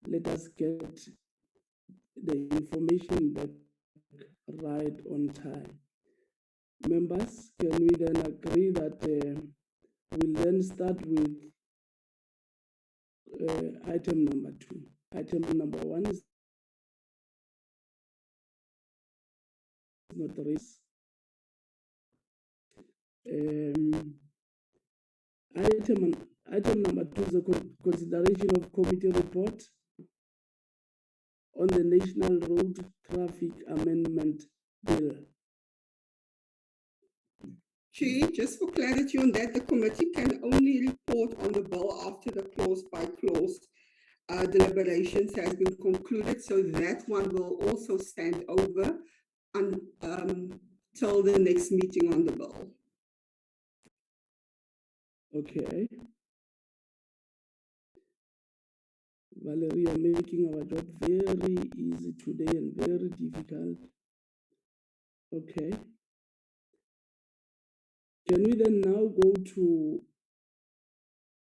let us get the information back right on time. Members, can we then agree that we'll then start with item number 2? Item number 1 is not raised. Item number 2 is a consideration of committee report on the National Road Traffic Amendment Bill. Chair, just for clarity on that, the committee can only report on the bill after the clause-by-clause deliberations has been concluded, so that one will also stand over until the next meeting on the bill. Okay. Valerie, you're making our job very easy today and very difficult. Okay. Can we then now go to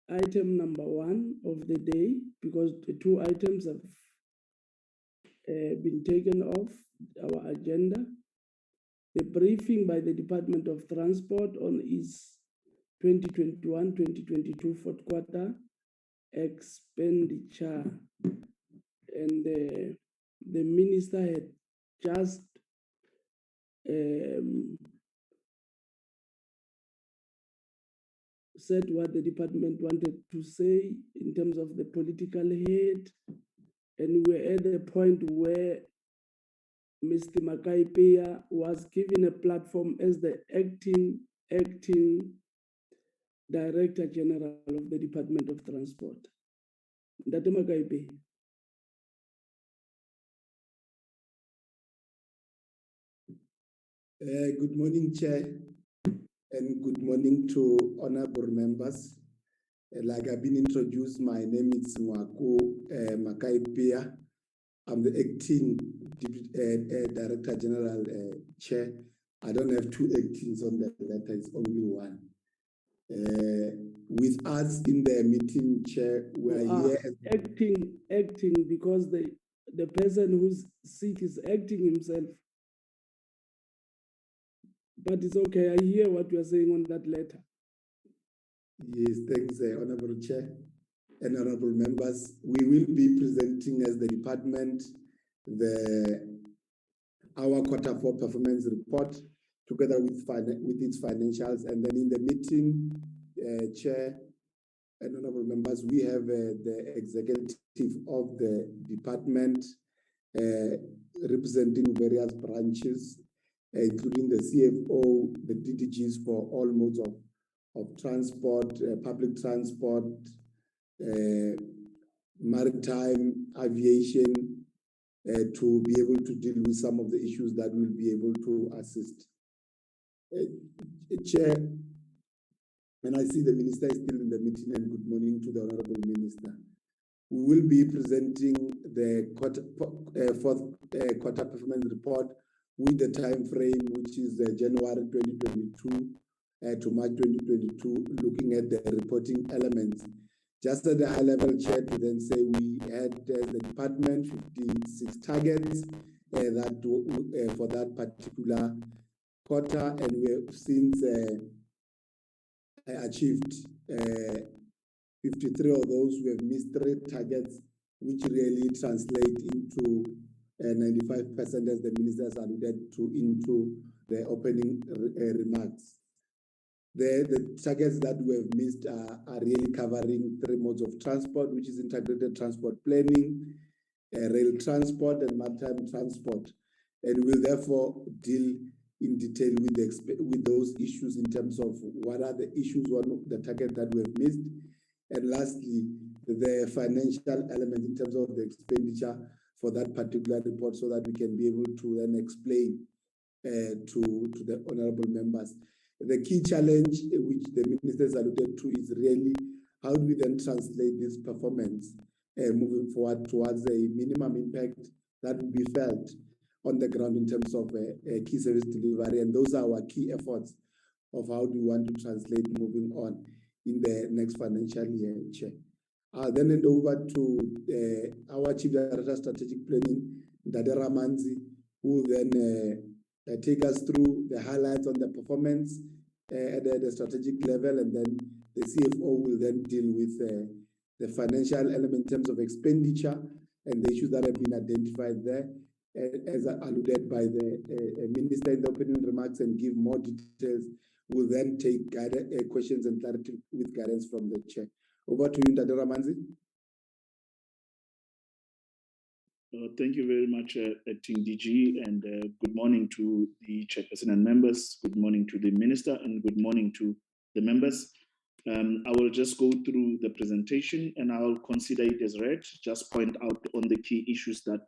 item number 1 of the day, because the 2 items have been taken off our agenda. The briefing by the Department of Transport on its 2021-2022 fourth quarter expenditure. And the minister had just said what the department wanted to say in terms of the political head, and we're at the point where Mr. Makaipea was given a platform as the acting Director General of the Department of Transport. Ndate Makaipea. Good morning, Chair, and good morning to honorable members. Like I've been introduced, my name is Mwaku Makaipea. I'm the acting Director General Chair. I don't have 2 actings on the letter, it's only 1. With us in the meeting, Chair, we're here. Acting because the person whose seat is acting himself. But it's okay, I hear what you are saying on that letter. Yes, thanks, Honorable Chair and honorable members. We will be presenting as the department our quarter 4 performance report together with its financials, and then in the meeting, Chair and honorable members, we have the executive of the department representing various branches, including the CFO, the DDGs for all modes of transport, public transport, maritime, aviation, to be able to deal with some of the issues that will be able to assist. Chair, and I see the minister is still in the meeting, and good morning to the honorable minister. We will be presenting the fourth quarter performance report with the time frame, which is January 2022 to March 2022, looking at the reporting elements. Just at the high level, Chair, to then say we had the department 56 targets for that particular quarter, and we have since achieved 53 of those. We have missed 3 targets, which really translate into 95%, as the ministers alluded to into the opening remarks. The targets that we have missed are really covering 3 modes of transport, which is integrated transport planning, rail transport, and maritime transport. And we'll therefore deal in detail with those issues in terms of what are the issues, the target that we have missed. And lastly, the financial element in terms of the expenditure for that particular report, so that we can be able to then explain to the honorable members. The key challenge which the ministers alluded to is really how do we then translate this performance moving forward towards a minimum impact that will be felt on the ground in terms of key service delivery. And those are our key efforts of how do we want to translate moving on in the next financial year, Chair. I'll then hand over to our Chief Director of Strategic Planning, Ndade Ramanzi, who will then take us through the highlights on the performance at the strategic level, and then the CFO will then deal with the financial element in terms of expenditure and the issues that have been identified there, as alluded by the Minister in the opening remarks, and give more details. We'll then take questions and clarity with guidance from the Chair. Over to you, Ndade Ramanzi. Thank you very much, Acting DG, and good morning to the Chairperson and members. Good morning to the Minister, and good morning to the members. I will just go through the presentation, and I'll consider it as read. Just point out on the key issues that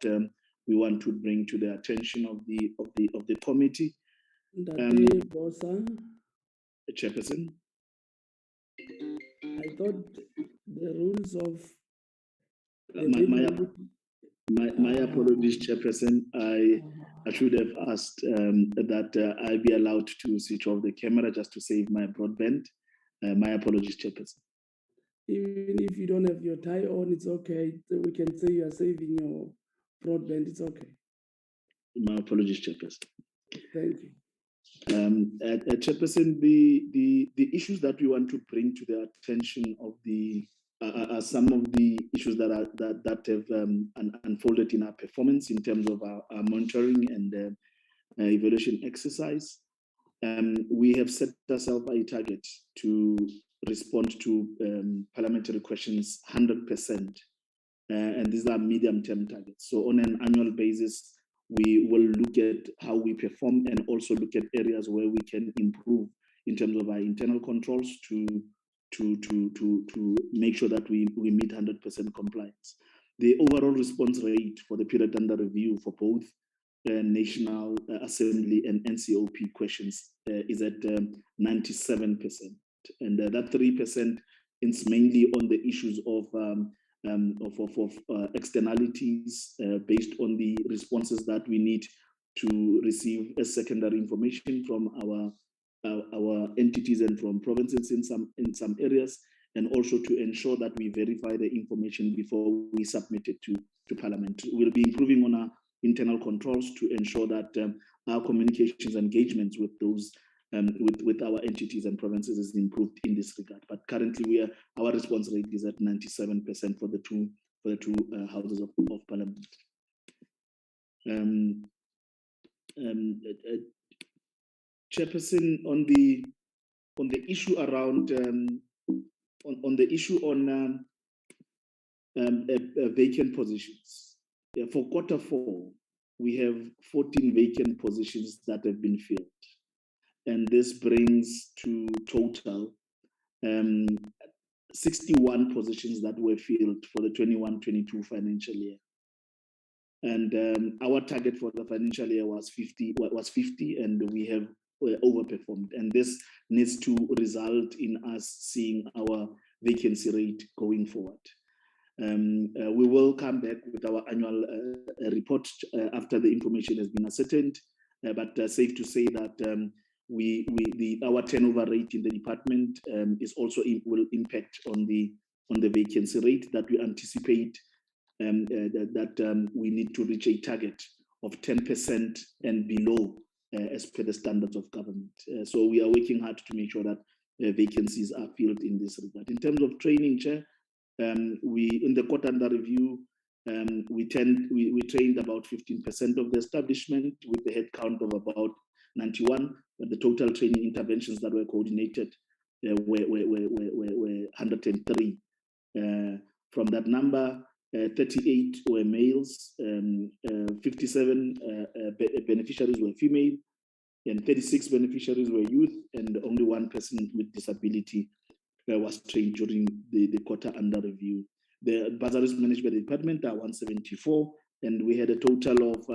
we want to bring to the attention of the committee. Ndade Bosa, Chairperson. I thought the rules of my apologies, Chairperson. I should have asked that I be allowed to switch off the camera just to save my broadband. My apologies, Chairperson. Even if you don't have your tie on, it's okay. We can say you are saving your broadband. It's okay. My apologies, Chairperson. Thank you. Chairperson, the issues that we want to bring to the attention of the are some of the issues that have unfolded in our performance in terms of our monitoring and evaluation exercise. We have set ourselves a target to respond to parliamentary questions 100%, and these are medium-term targets. So on an annual basis, we will look at how we perform and also look at areas where we can improve in terms of our internal controls to make sure that we meet 100% compliance. The overall response rate for the period under review for both National Assembly and NCOP questions is at 97%, and that 3% is mainly on the issues of externalities based on the responses that we need to receive as secondary information from our entities and from provinces in some areas, and also to ensure that we verify the information before we submit it to Parliament. We'll be improving on our internal controls to ensure that our communications engagements with those with our entities and provinces is improved in this regard. But currently, our response rate is at 97% for the two houses of Parliament. Chairperson, on the issue around vacant positions, for Q4 we have 14 vacant positions that have been filled, and this brings to total 61 positions that were filled for the 21-22 financial year. And our target for the financial year was 50, and we have overperformed. And this needs to result in us seeing our vacancy rate going forward. We will come back with our annual report after the information has been ascertained, but safe to say that our turnover rate in the department is also will impact on the vacancy rate that we anticipate. That we need to reach a target of 10% and below as per the standards of government. So we are working hard to make sure that vacancies are filled in this regard. In terms of training, Chair, we in the quarter under review, we trained about 15% of the establishment with the headcount of about 91, but the total training interventions that were coordinated were 103. From that number, 38 were males, 57 beneficiaries were female, and 36 beneficiaries were youth, and only one person with disability was trained during the quarter under review. The bursaries managed by the department are 174, and we had a total of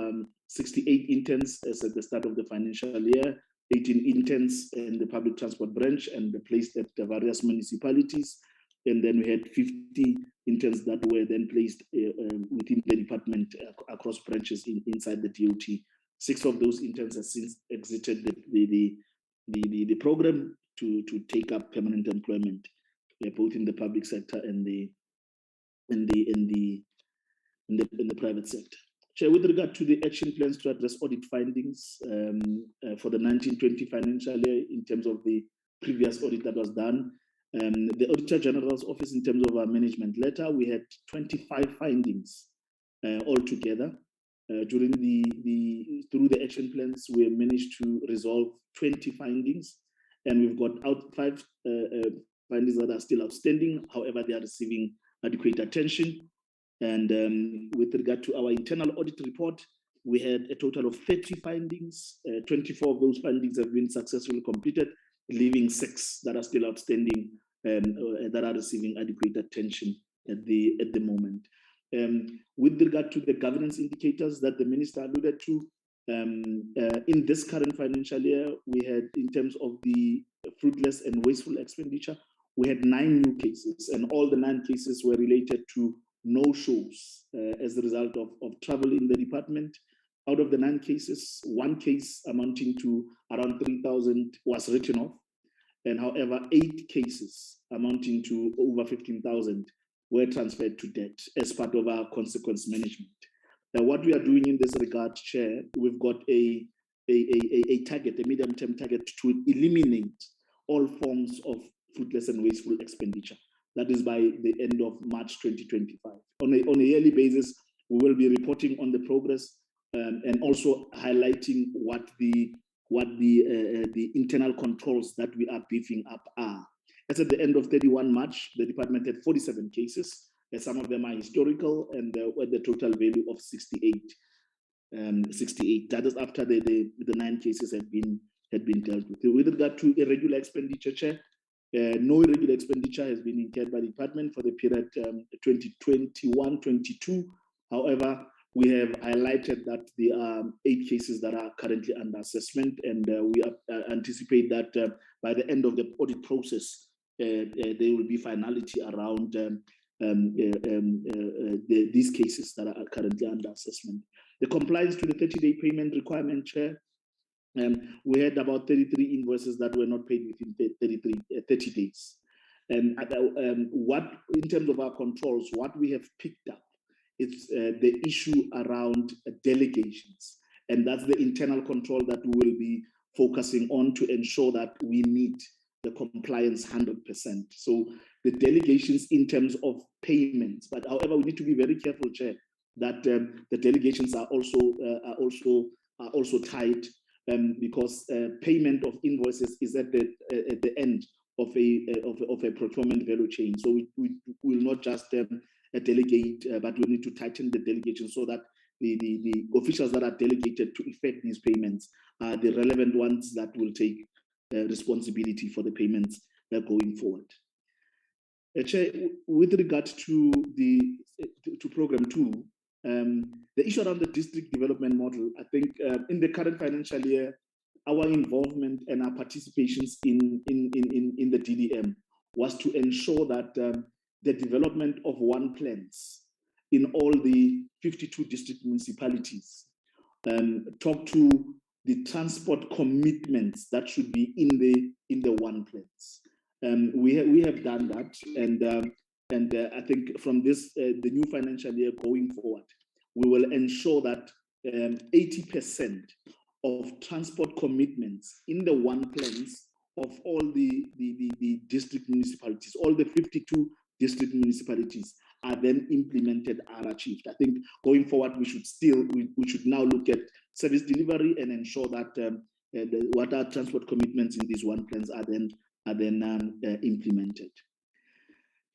68 interns as at the start of the financial year, 18 interns in the public transport branch and placed at the various municipalities. And then we had 50 interns that were then placed within the department across branches inside the DOT. 6 of those interns have since exited the program to take up permanent employment, both in the public sector and the in the private sector. Chair, with regard to the action plans to address audit findings for the 1920 financial year in terms of the previous audit that was done, the Auditor General's Office, in terms of our management letter, we had 25 findings altogether. Through the action plans, we have managed to resolve 20 findings, and we've got 5 findings that are still outstanding. However, they are receiving adequate attention. And with regard to our internal audit report, we had a total of 30 findings. 24 of those findings have been successfully completed, leaving 6 that are still outstanding that are receiving adequate attention at the moment. With regard to the governance indicators that the minister alluded to, in this current financial year, we had, in terms of the fruitless and wasteful expenditure, we had 9 new cases, and all the 9 cases were related to no-shows as a result of travel in the department. Out of the 9 cases, 1 case amounting to around 3,000 was written off, and however, 8 cases amounting to over 15,000 were transferred to debt as part of our consequence management. What we are doing in this regard, Chair, we've got a target, a medium-term target, to eliminate all forms of fruitless and wasteful expenditure. That is by the end of March 2025. On a yearly basis, we will be reporting on the progress and also highlighting what the internal controls that we are beefing up are. As at the end of 31 March, the department had 47 cases. Some of them are historical, and with the total value of 68. 68. That is after the 9 cases had been dealt with. With regard to irregular expenditure, Chair, no irregular expenditure has been incurred by the department for the period 2021-22. However, we have highlighted that there are 8 cases that are currently under assessment, and we anticipate that by the end of the audit process, there will be finality around these cases that are currently under assessment. The compliance to the 30-day payment requirement, Chair, we had about 33 invoices that were not paid within 30 days. And what, in terms of our controls, what we have picked up is the issue around delegations. And that's the internal control that we will be focusing on to ensure that we meet the compliance 100%. So the delegations in terms of payments, but however, we need to be very careful, Chair, that the delegations are also tied, because payment of invoices is at the end of a procurement value chain. So we will not just delegate, but we need to tighten the delegation so that the officials that are delegated to effect these payments are the relevant ones that will take responsibility for the payments going forward. Chair, with regard to program 2, the issue around the district development model, I think in the current financial year, our involvement and our participations in the DDM was to ensure that the development of one plans in all the 52 district municipalities talk to the transport commitments that should be in the one plans. We have done that, and I think from this the new financial year going forward, we will ensure that 80% of transport commitments in the one plans of all the district municipalities, all the 52 district municipalities are then implemented, are achieved. I think going forward, we should now look at service delivery and ensure that what are transport commitments in these one plans are then implemented.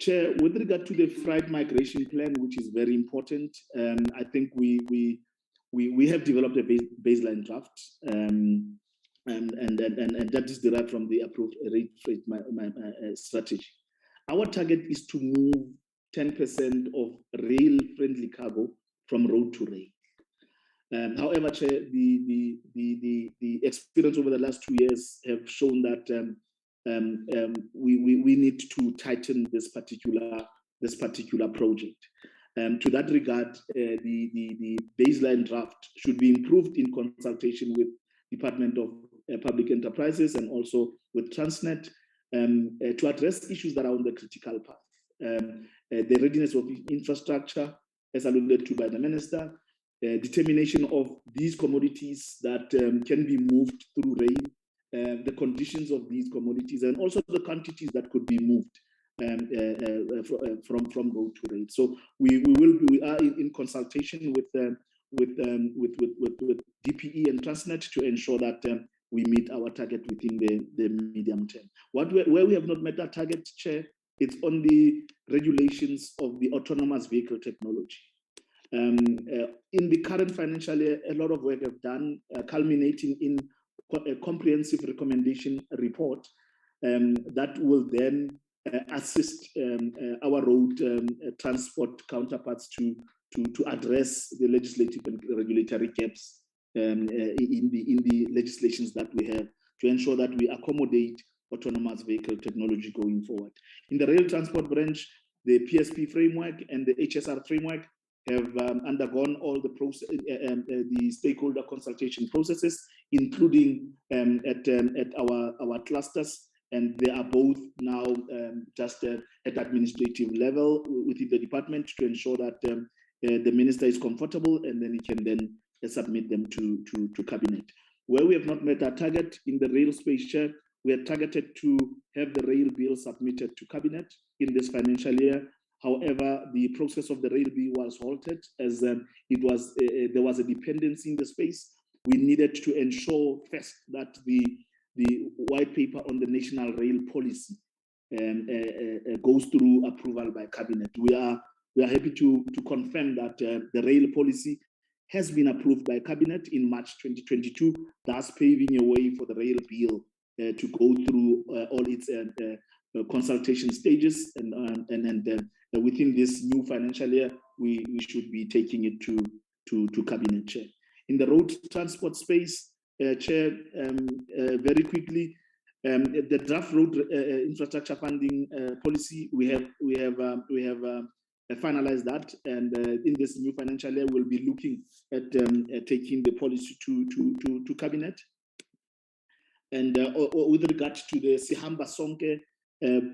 Chair, with regard to the freight migration plan, which is very important, I think we have developed a baseline draft, and that is derived from the approved rate freight strategy. Our target is to move 10% of rail-friendly cargo from road to rail. However, Chair, the experience over the last 2 years have shown that we need to tighten this particular project. To that regard, the baseline draft should be improved in consultation with Department of Public Enterprises and also with Transnet to address issues that are on the critical path. the readiness of infrastructure, as alluded to by the minister, determination of these commodities that can be moved through rail, the conditions of these commodities, and also the quantities that could be moved from road to rail. So we are in consultation with DPE and Transnet to ensure that we meet our target within the medium term. Where we have not met our target, Chair, it's on the regulations of the autonomous vehicle technology. In the current financial year, a lot of work have done, culminating in a comprehensive recommendation report that will then assist our road transport counterparts to address the legislative and regulatory gaps in the legislations that we have, to ensure that we accommodate autonomous vehicle technology going forward. In the rail transport branch, the PSP framework and the HSR framework have undergone all the stakeholder consultation processes, including at our clusters, and they are both now just at administrative level within the department to ensure that the minister is comfortable, and then he can then submit them to cabinet. Where we have not met our target in the rail space, Chair, we are targeted to have the rail bill submitted to cabinet in this financial year. However, the process of the rail bill was halted as there was a dependency in the space. We needed to ensure first that the white paper on the national rail policy goes through approval by cabinet. We are happy to confirm that the rail policy has been approved by cabinet in March 2022, thus paving a way for the rail bill to go through all its consultation stages, and within this new financial year, we should be taking it to cabinet, Chair. In the road transport space, Chair, very quickly, the draft road infrastructure funding policy, we have finalized that, and in this new financial year, we'll be looking at taking the policy to cabinet. And with regard to the Sihamba Sonke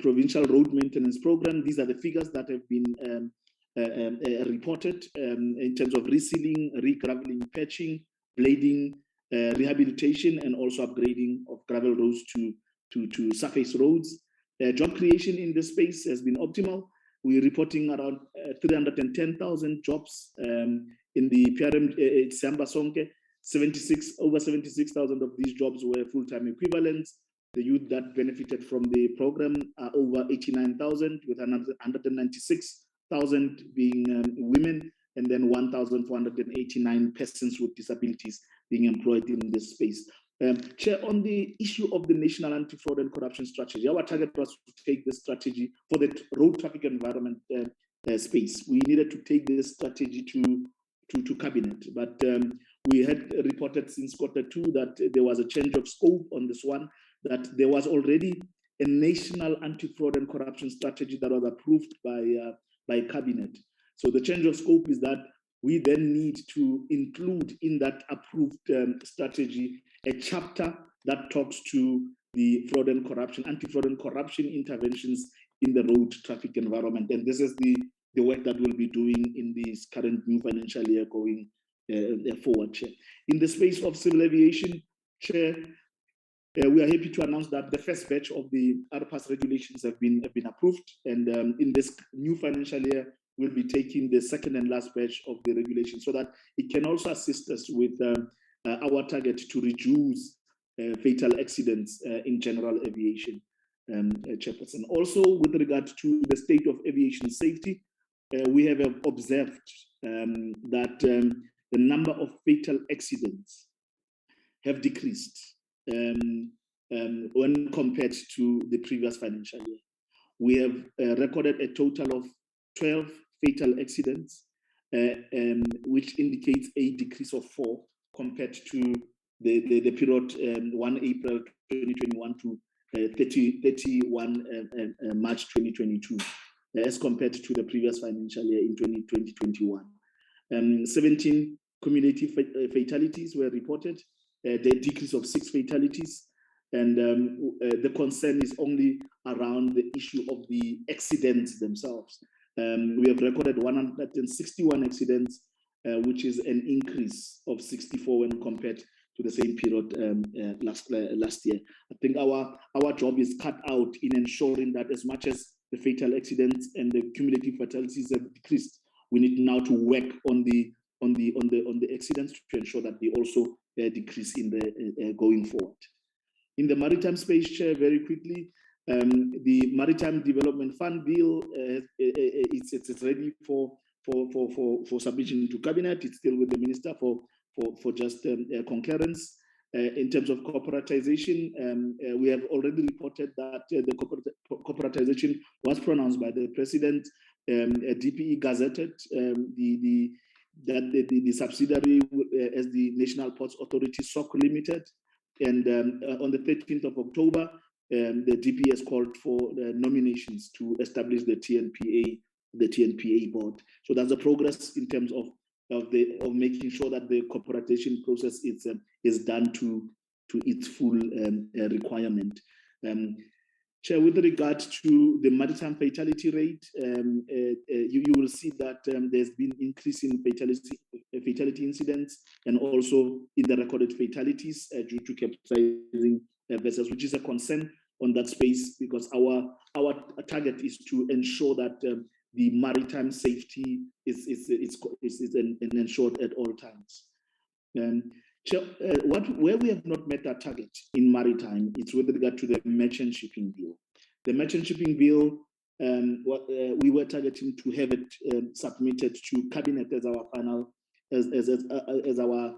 provincial road maintenance program, these are the figures that have been reported in terms of resealing, regraveling, patching, blading, rehabilitation, and also upgrading of gravel roads to surface roads. Job creation in this space has been optimal. We're reporting around 310,000 jobs in the PRM Sihamba Sonke. Over 76,000 of these jobs were full-time equivalents. The youth that benefited from the program are over 89,000, with 196,000 being women, and then 1,489 persons with disabilities being employed in this space. Chair, on the issue of the National Anti-Fraud and Corruption Strategy, our target was to take the strategy for the road traffic environment space. We needed to take this strategy to cabinet, but we had reported since Q2 that there was a change of scope on this one, that there was already a national anti-fraud and corruption strategy that was approved by cabinet. So the change of scope is that we then need to include in that approved strategy a chapter that talks to the fraud and corruption, anti-fraud and corruption interventions in the road traffic environment. And this is the work that we'll be doing in this current new financial year going forward, Chair. In the space of civil aviation, Chair, we are happy to announce that the first batch of the RPAS regulations have been approved, and in this new financial year, we'll be taking the second and last batch of the regulations so that it can also assist us with our target to reduce fatal accidents in general aviation, Chairperson. Also, with regard to the state of aviation safety, we have observed that the number of fatal accidents have decreased when compared to the previous financial year. We have recorded a total of 12 fatal accidents, which indicates a decrease of 4 compared to the period 1 April 2021 to 31 March 2022, as compared to the previous financial year in 2021. 17 cumulative fatalities were reported, the decrease of 6 fatalities, and the concern is only around the issue of the accidents themselves. We have recorded 161 accidents, which is an increase of 64 when compared to the same period last year. I think our job is cut out in ensuring that as much as the fatal accidents and the cumulative fatalities have decreased, we need now to work on the accidents to ensure that they also decrease in the going forward. In the maritime space, Chair, very quickly, the Maritime Development Fund bill, it's ready for submission to cabinet. It's still with the minister for just concurrence. In terms of corporatization, we have already reported that the corporatization was pronounced by the president. DPE gazetted the subsidiary as the National Ports Authority SOC Limited, and on the 13th of October, the DPE has called for nominations to establish the TNPA board. So that's a progress in terms of making sure that the corporatization process is done to its full requirement. Chair, with regard to the maritime fatality rate, you will see that there's been increase in fatality incidents and also in the recorded fatalities due to capsizing vessels, which is a concern on that space, because our target is to ensure that the maritime safety is ensured at all times. Where we have not met our target in maritime, it's with regard to the merchant shipping bill. The merchant shipping bill, we were targeting to have it submitted to cabinet as our final, as our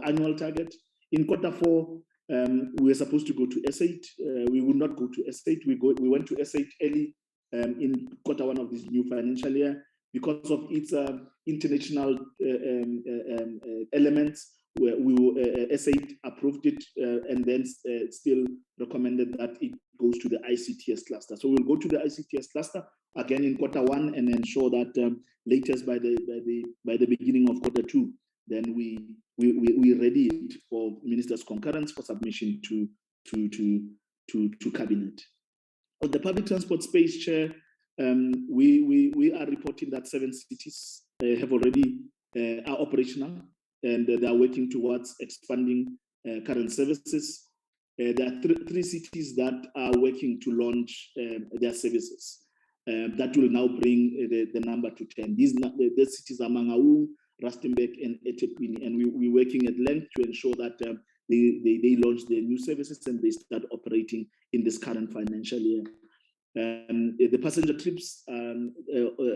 annual target. In Q4, we were supposed to go to S8. We would not go to S8. We went to S8 early in Q1 of this new financial year because of its international elements. Where S8 approved it and then still recommended that it goes to the ICTS cluster. So we'll go to the ICTS cluster again in Q1 and ensure that latest by the beginning of Q2, then we ready it for minister's concurrence for submission to cabinet. On the public transport space, Chair, we are reporting that 7 cities have already are operational, and they are working towards expanding current services. There are three cities that are working to launch their services. That will now bring the number to 10. These cities are Mangaung, Rustenburg, and eThekwini, and we're working at length to ensure that they launch their new services and they start operating in this current financial year. The passenger trips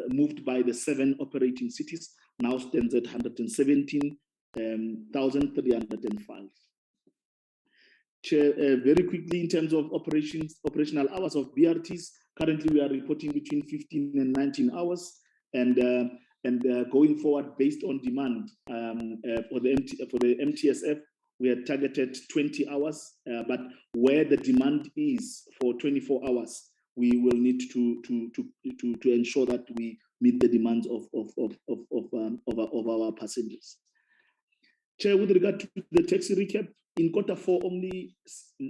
moved by the 7 operating cities now stands at 117,305. Chair, very quickly in terms of operational hours of BRTs, currently we are reporting between 15 and 19 hours, and going forward based on demand for the MTSF, we had targeted 20 hours, but where the demand is for 24 hours, we will need to ensure that we meet the demands of our passengers. Chair, with regard to the taxi recap, in Q4 only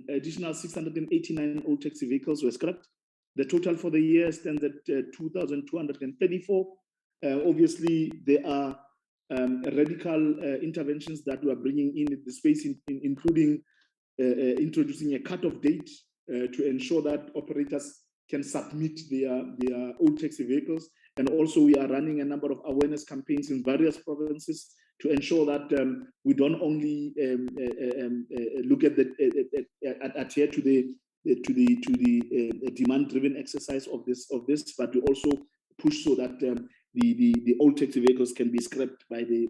additional 689 old taxi vehicles were scrapped. The total for the year stands at 2,234. Obviously, there are radical interventions that we are bringing in the space, including introducing a cut-off date to ensure that operators can submit their old taxi vehicles. And also we are running a number of awareness campaigns in various provinces to ensure that we don't only look at adhere to the demand-driven exercise of this, but we also push so that the old taxi vehicles can be scrapped by the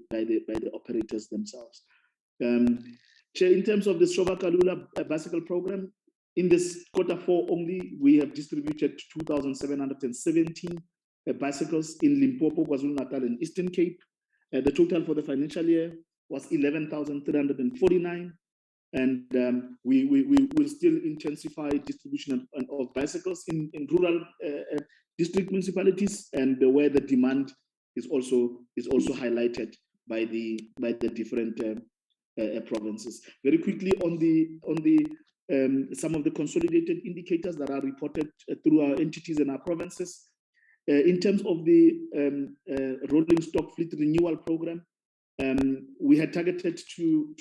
operators themselves. Chair, in terms of the Shoba Kalula bicycle program, in this Q4 only, we have distributed 2,717 bicycles in Limpopo, KwaZulu-Natal, and Eastern Cape. The total for the financial year was 11,349, and we will still intensify distribution of bicycles in rural district municipalities, and where the demand is also highlighted by the different provinces. Very quickly on the some of the consolidated indicators that are reported through our entities and our provinces. In terms of the rolling stock fleet renewal program, we had targeted to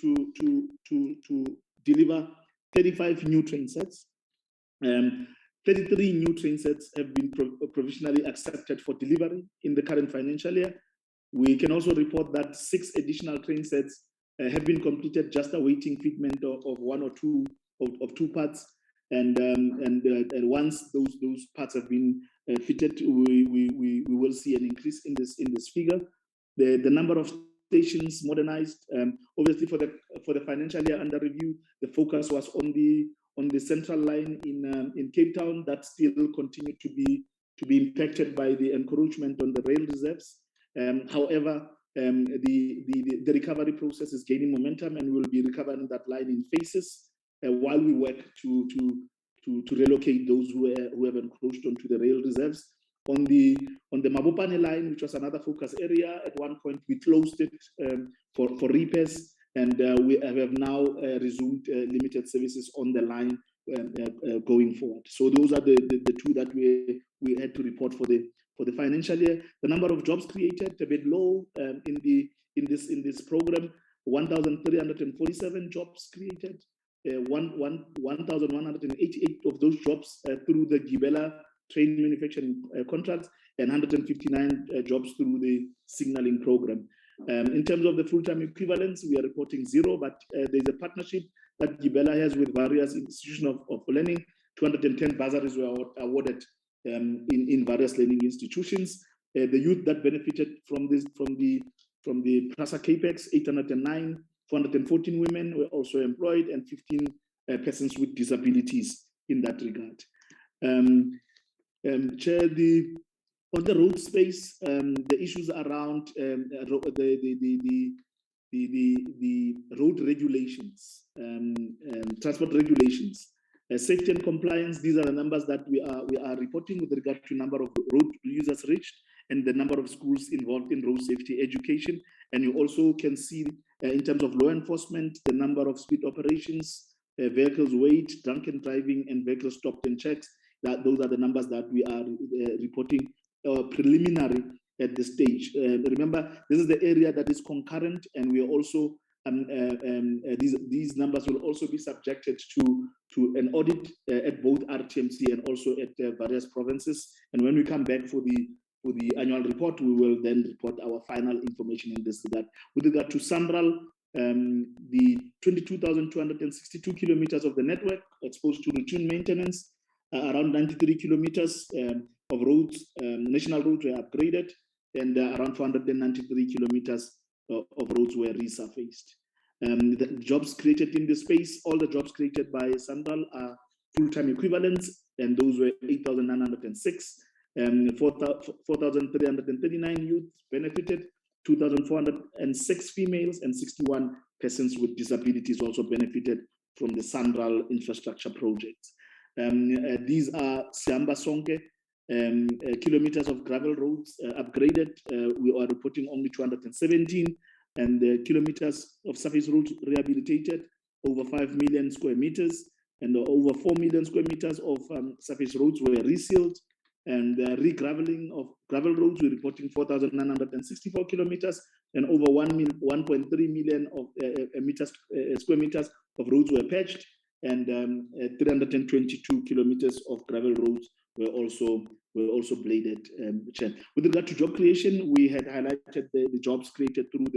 deliver 35 new train sets. 33 new train sets have been provisionally accepted for delivery in the current financial year. We can also report that 6 additional train sets have been completed, just awaiting fitment of one or two of two parts. And once those parts have been fitted, we will see an increase in this figure. The number of stations modernized. Obviously, for the financial year under review, the focus was on the central line in Cape Town that still continued to be impacted by the encroachment on the rail reserves. However, the recovery process is gaining momentum, and we'll be recovering that line in phases while we work to relocate those who have encroached onto the rail reserves. On the Mabopane line, which was another focus area, at one point we closed it for repairs, and we have now resumed limited services on the line going forward. So those are the two that we had to report for the financial year. The number of jobs created a bit low in this program. 1,347 jobs created. 1,188 of those jobs through the Gibela train manufacturing contracts, and 159 jobs through the signaling program. In terms of the full-time equivalents, we are reporting 0, but there's a partnership that Gibela has with various institutions of learning. 210 bursaries were awarded in various learning institutions. The youth that benefited from the PRASA Capex, 809, 414 women were also employed, and 15 persons with disabilities in that regard. Chair, on the road space, the issues around the road regulations, transport regulations, safety and compliance. These are the numbers that we are reporting with regard to number of road users reached and the number of schools involved in road safety education. And you also can see in terms of law enforcement, the number of speed operations, vehicles weight, drunken driving, and vehicle stopped and checks. Those are the numbers that we are reporting preliminary at this stage. Remember, this is the area that is concurrent, and we are also these numbers will also be subjected to an audit at both RTMC and also at various provinces. And when we come back for the annual report, we will then report our final information in this regard. With regard to Sanral, the 22,262 kilometers of the network exposed to routine maintenance, around 93 kilometers of roads, national roads were upgraded, and around 493 kilometers of roads were resurfaced. The jobs created in this space, all the jobs created by Sanral are full-time equivalents, and those were 8,906. 4,339 youth benefited, 2,406 females, and 61 persons with disabilities also benefited from the Sanral infrastructure projects. These are Siamba Sonke, kilometers of gravel roads upgraded. We are reporting only 217, and kilometers of surface roads rehabilitated, over 5 million square meters, and over 4 million square meters of surface roads were resealed. And re-graveling of gravel roads, we're reporting 4,964 kilometers, and over 1.3 million of square meters of roads were patched, and 322 kilometers of gravel roads were also bladed. With regard to job creation, we had highlighted the jobs created through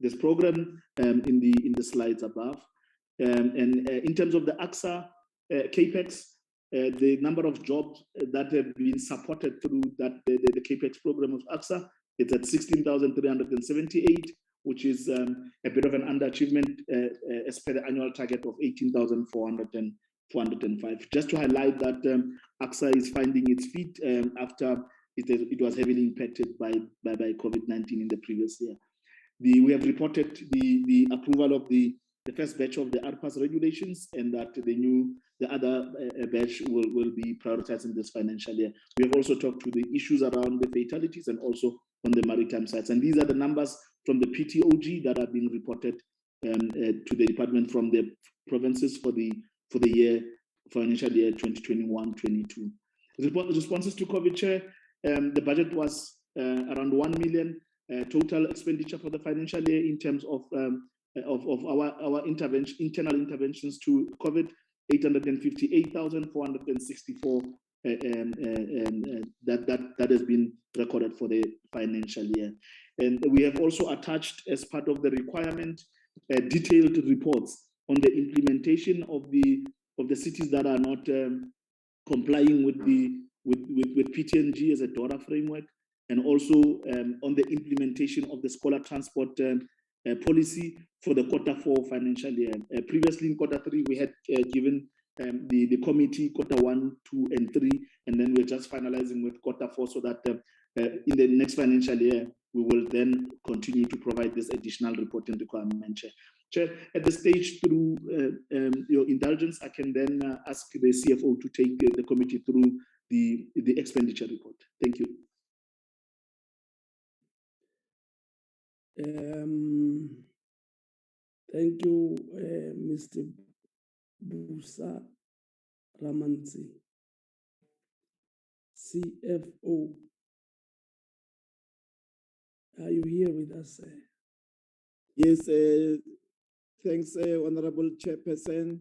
this program in the slides above. And in terms of the AXA Capex, the number of jobs that have been supported through the Capex program of AXA, it's at 16,378, which is a bit of an underachievement as per the annual target of 18,405. Just to highlight that AXA is finding its feet after it was heavily impacted by COVID-19 in the previous year. We have reported the approval of the first batch of the ARPA's regulations, and that the other batch will be prioritized in this financial year. We have also talked to the issues around the fatalities and also on the maritime sites. And these are the numbers from the PTOG that are being reported to the department from the provinces for the financial year 2021-22. Responses to COVID, Chair. The budget was around 1 million total expenditure for the financial year in terms of our internal interventions to COVID, 858,464 that has been recorded for the financial year. And we have also attached, as part of the requirement, detailed reports on the implementation of the cities that are not complying with PTNG as a DORA framework, and also on the implementation of the scholar transport policy for the Q4 financial year. Previously in Q3, we had given the committee Q1, 2, and 3, and then we're just finalizing with Q4 so that in the next financial year, we will then continue to provide this additional reporting requirement. Chair, at this stage, through your indulgence, I can then ask the CFO to take the committee through the expenditure report. Thank you. Thank you, Mr. Busa Ramanzi, CFO. Are you here with us? Yes, thanks, Honorable Chairperson,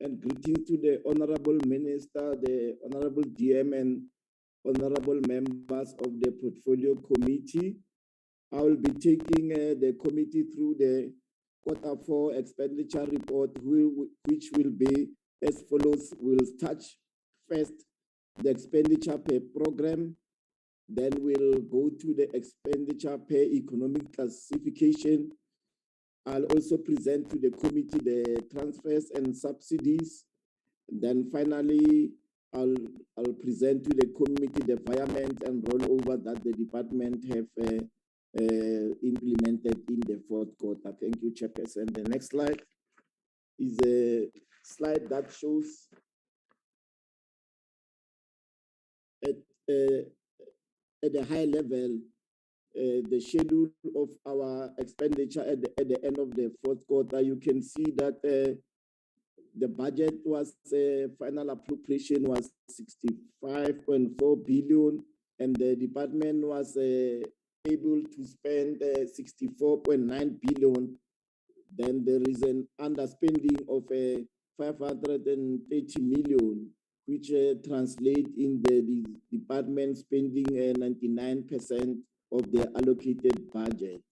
and greetings to the Honorable Minister, the Honorable DM, and Honorable members of the Portfolio Committee. I will be taking the committee through the Q4 expenditure report, which will be as follows. We'll touch first the expenditure per program, then we'll go to the expenditure per economic classification. I'll also present to the committee the transfers and subsidies. Then finally, I'll present to the committee the environment and rollover that the department have implemented in the Q4. Thank you, Chairperson. The next slide is a slide that shows at a high level the schedule of our expenditure at the end of the Q4. You can see that the budget was final appropriation was 65.4 billion, and the department was able to spend 64.9 billion. Then there is an underspending of 530 million, which translate in the department spending 99% of the allocated budget.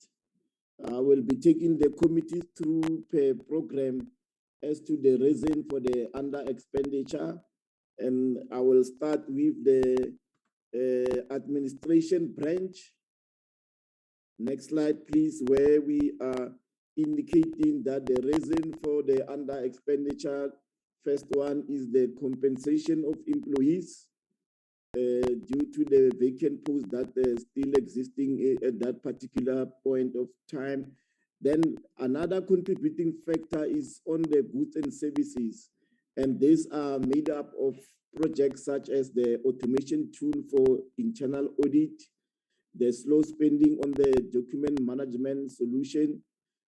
I will be taking the committee through per program as to the reason for the under expenditure, and I will start with the administration branch. Next slide, please, where we are indicating that the reason for the under expenditure, first one is the compensation of employees due to the vacant posts that are still existing at that particular point of time. Then another contributing factor is on the goods and services, and these are made up of projects such as the automation tool for internal audit, the slow spending on the document management solution,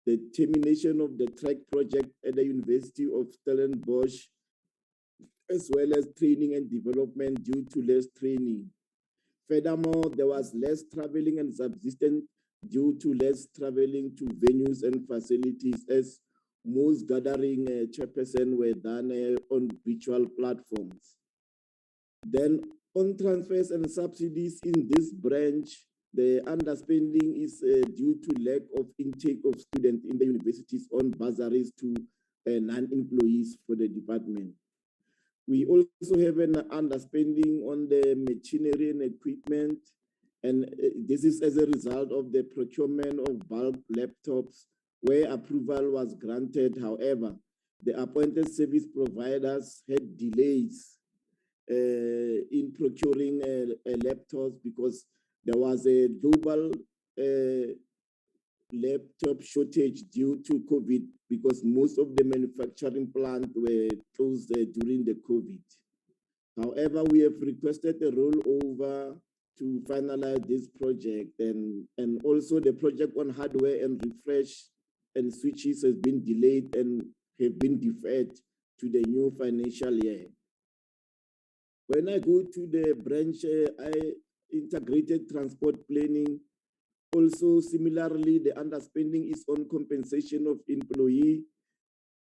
the termination of the track project at the University of Stellenbosch, as well as training and development due to less training. Furthermore, there was less traveling and subsistence due to less traveling to venues and facilities, as most gathering chairperson were done on virtual platforms. Then on transfers and subsidies in this branch, the underspending is due to lack of intake of students in the universities on bursaries to non-employees for the department. We also have an underspending on the machinery and equipment, and this is as a result of the procurement of bulk laptops where approval was granted. However, the appointed service providers had delays in procuring laptops because there was a global laptop shortage due to COVID, because most of the manufacturing plants were closed during the COVID. However, we have requested a rollover to finalize this project, and also the project on hardware and refresh and switches has been delayed and have been deferred to the new financial year. When I go to the branch integrated transport planning. Also, similarly, the underspending is on compensation of employee.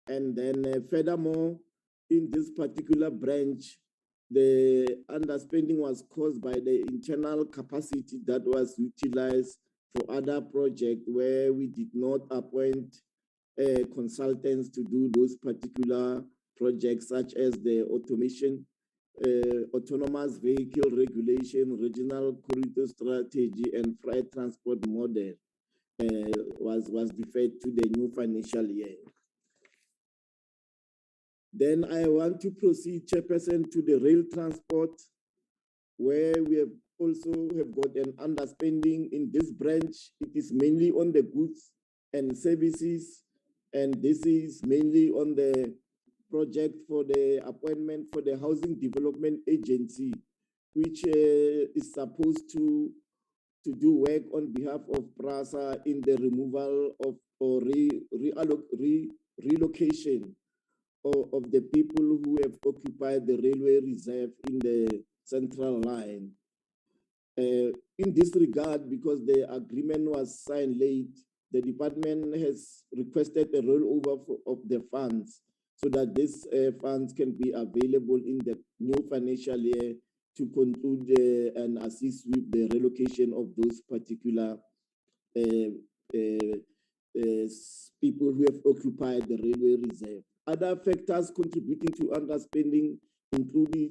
And then furthermore, in this particular branch, the underspending was caused by the internal capacity that was utilized for other projects where we did not appoint consultants to do those particular projects, such as the automation, autonomous vehicle regulation, regional corridor strategy, and freight transport model was deferred to the new financial year. Then I want to proceed, Chairperson, to the rail transport, where we have also got an underspending in this branch. It is mainly on the goods and services, and this is mainly on the project for the appointment for the Housing Development Agency, which is supposed to do work on behalf of PRASA in the removal of or relocation of the people who have occupied the railway reserve in the central line. In this regard, because the agreement was signed late, the department has requested a rollover of the funds so that these funds can be available in the new financial year to conclude and assist with the relocation of those particular people who have occupied the railway reserve. Other factors contributing to underspending included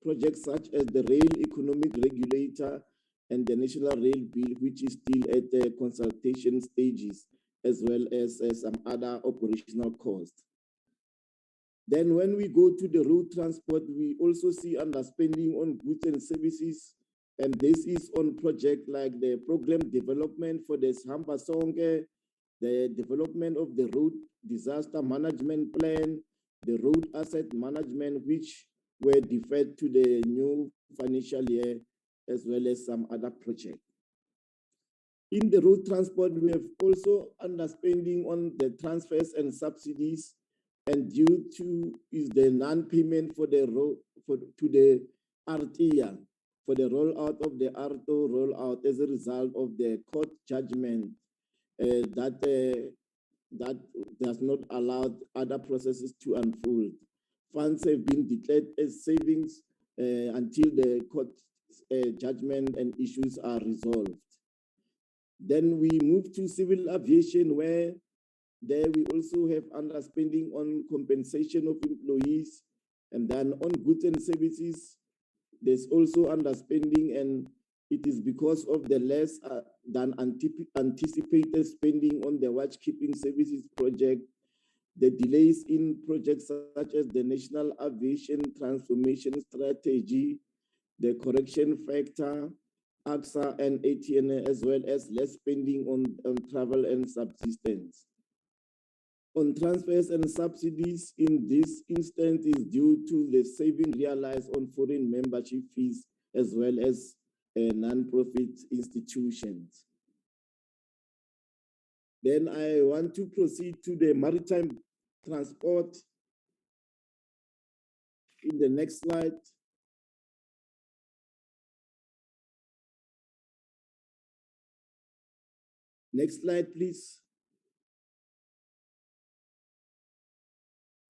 projects such as the Rail Economic Regulator and the National Rail Bill, which is still at the consultation stages, as well as some other operational costs. Then when we go to the road transport, we also see underspending on goods and services. And this is on projects like the program development for the Samba Songe, the development of the road disaster management plan, the road asset management, which were deferred to the new financial year, as well as some other projects. In the road transport, we have also underspending on the transfers and subsidies, and due to is the non-payment for the road to the RTIA for the rollout of the ARTO rollout as a result of the court judgment that does not allow other processes to unfold. Funds have been declared as savings until the court judgment and issues are resolved. Then we move to civil aviation, where there we also have underspending on compensation of employees. And then on goods and services, there's also underspending, and it is because of the less than anticipated spending on the watchkeeping services project, the delays in projects such as the National Aviation Transformation Strategy, the correction factor, AXA and ATN, as well as less spending on travel and subsistence. On transfers and subsidies, in this instance, is due to the saving realized on foreign membership fees, as well as non-profit institutions. Then I want to proceed to the maritime transport. In the next slide. Next slide, please.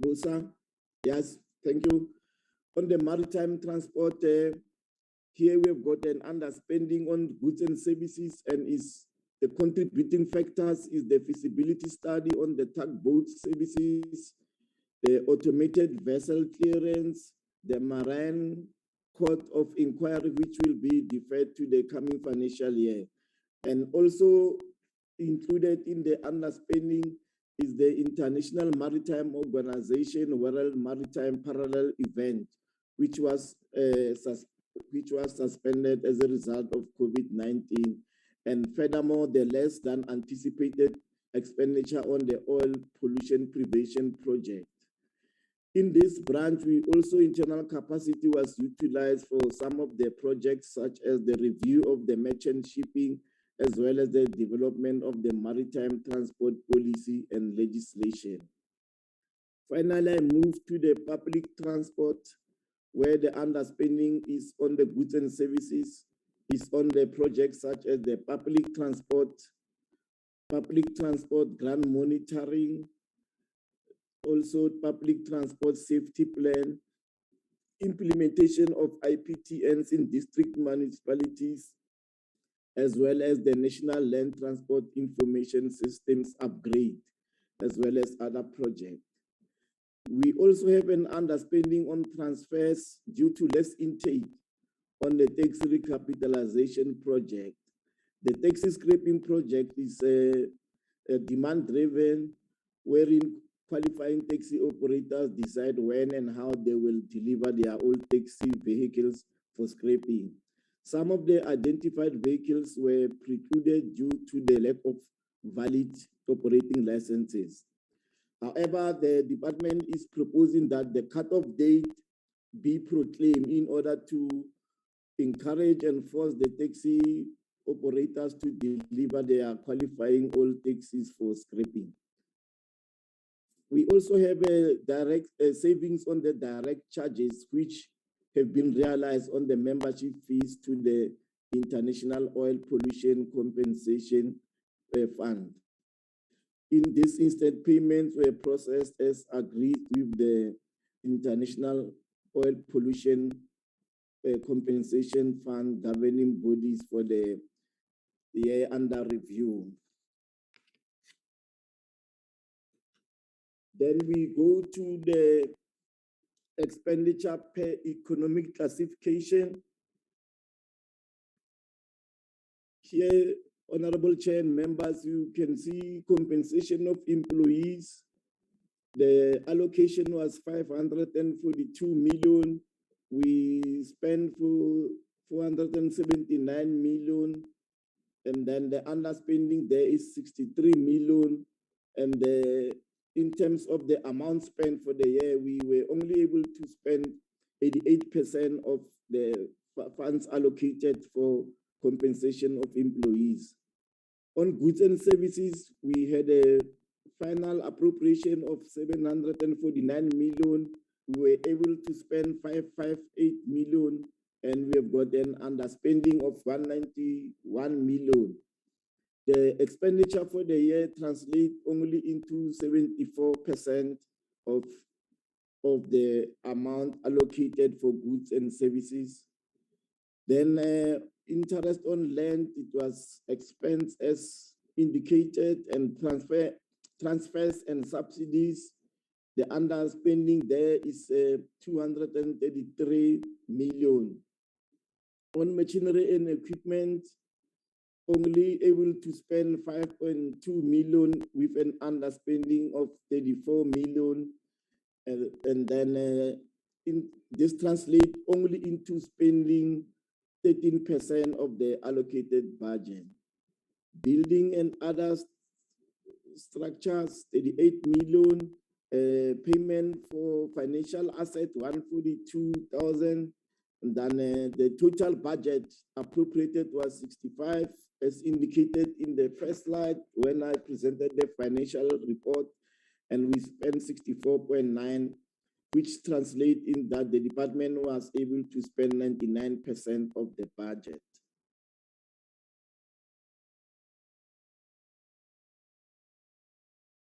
Musa, yes, thank you. On the maritime transport, here we've got an underspending on goods and services, and is the contributing factors is the feasibility study on the tugboat services, the automated vessel clearance, the marine court of inquiry, which will be deferred to the coming financial year. And also included in the underspending is the International Maritime Organization World Maritime Parallel Event, which was suspended as a result of COVID-19. And furthermore, the less than anticipated expenditure on the oil pollution prevention project. In this branch, we also internal capacity was utilized for some of the projects, such as the review of the merchant shipping, as well as the development of the maritime transport policy and legislation. Finally, I move to the public transport, where the underspending is on the goods and services. is on the projects such as the public transport grant monitoring, also public transport safety plan, implementation of IPTNs in district municipalities, as well as the National Land Transport Information Systems upgrade, as well as other projects. We also have an underspending on transfers due to less intake on the tax recapitalization project. The taxi scraping project is demand-driven, wherein qualifying taxi operators decide when and how they will deliver their old taxi vehicles for scraping. Some of the identified vehicles were precluded due to the lack of valid operating licenses. However, the department is proposing that the cutoff date be proclaimed in order to encourage and force the taxi operators to deliver their qualifying old taxis for scrapping. We also have a direct savings on the direct charges, which have been realized on the membership fees to the International Oil Pollution Compensation Fund. In this instance, payments were processed as agreed with the International Oil Pollution Compensation Fund governing bodies for the year under review. Then we go to the expenditure per economic classification. Here, Honorable Chair and members, you can see compensation of employees. The allocation was 542 million. We spent for 479 million. And then the underspending there is 63 million. And in terms of the amount spent for the year, we were only able to spend 88% of the funds allocated for compensation of employees. On goods and services, we had a final appropriation of 749 million. We were able to spend 558 million, and we have got an underspending of 191 million. The expenditure for the year translates only into 74% of the amount allocated for goods and services. Then interest on land, it was expense as indicated, and transfers and subsidies. The underspending there is 233 million. On machinery and equipment, only able to spend 5.2 million with an underspending of 34 million. And then this translates only into spending 13% of the allocated budget. Building and other structures, 38 million. Payment for financial asset, 142,000. And then the total budget appropriated was 65, as indicated in the first slide when I presented the financial report, and we spent 64.9, which translates in that the department was able to spend 99% of the budget.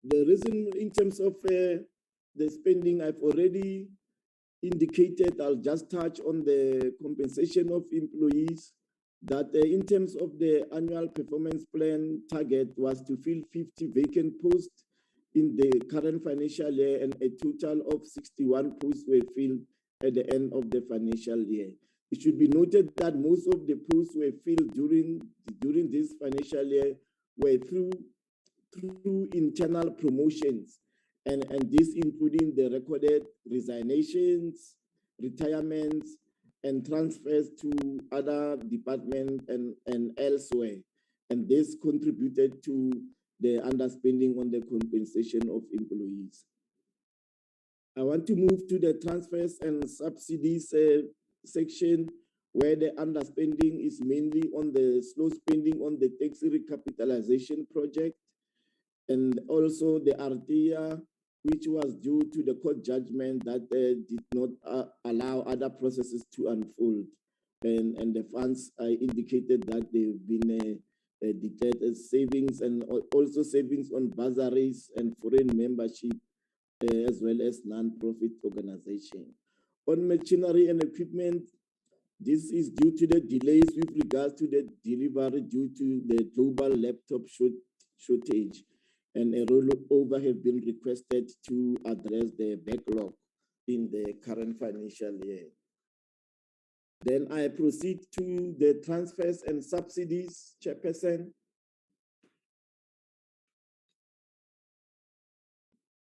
The reason in terms of the spending, I've already indicated. I'll just touch on the compensation of employees, that in terms of the annual performance plan target was to fill 50 vacant posts in the current financial year, and a total of 61 posts were filled at the end of the financial year. It should be noted that most of the posts were filled during this financial year were through internal promotions, and this including the recorded resignations, retirements, and transfers to other departments and elsewhere. And this contributed to the underspending on the compensation of employees. I want to move to the transfers and subsidies section, where the underspending is mainly on the slow spending on the tax recapitalization project, and also the RTIA, which was due to the court judgment that did not allow other processes to unfold. and the funds I indicated that they've been declared as savings, and also savings on bursaries and foreign membership, as well as non-profit organization. On machinery and equipment, this is due to the delays with regards to the delivery due to the global laptop shortage, and a rollover have been requested to address the backlog in the current financial year. Then I proceed to the transfers and subsidies, Chairperson.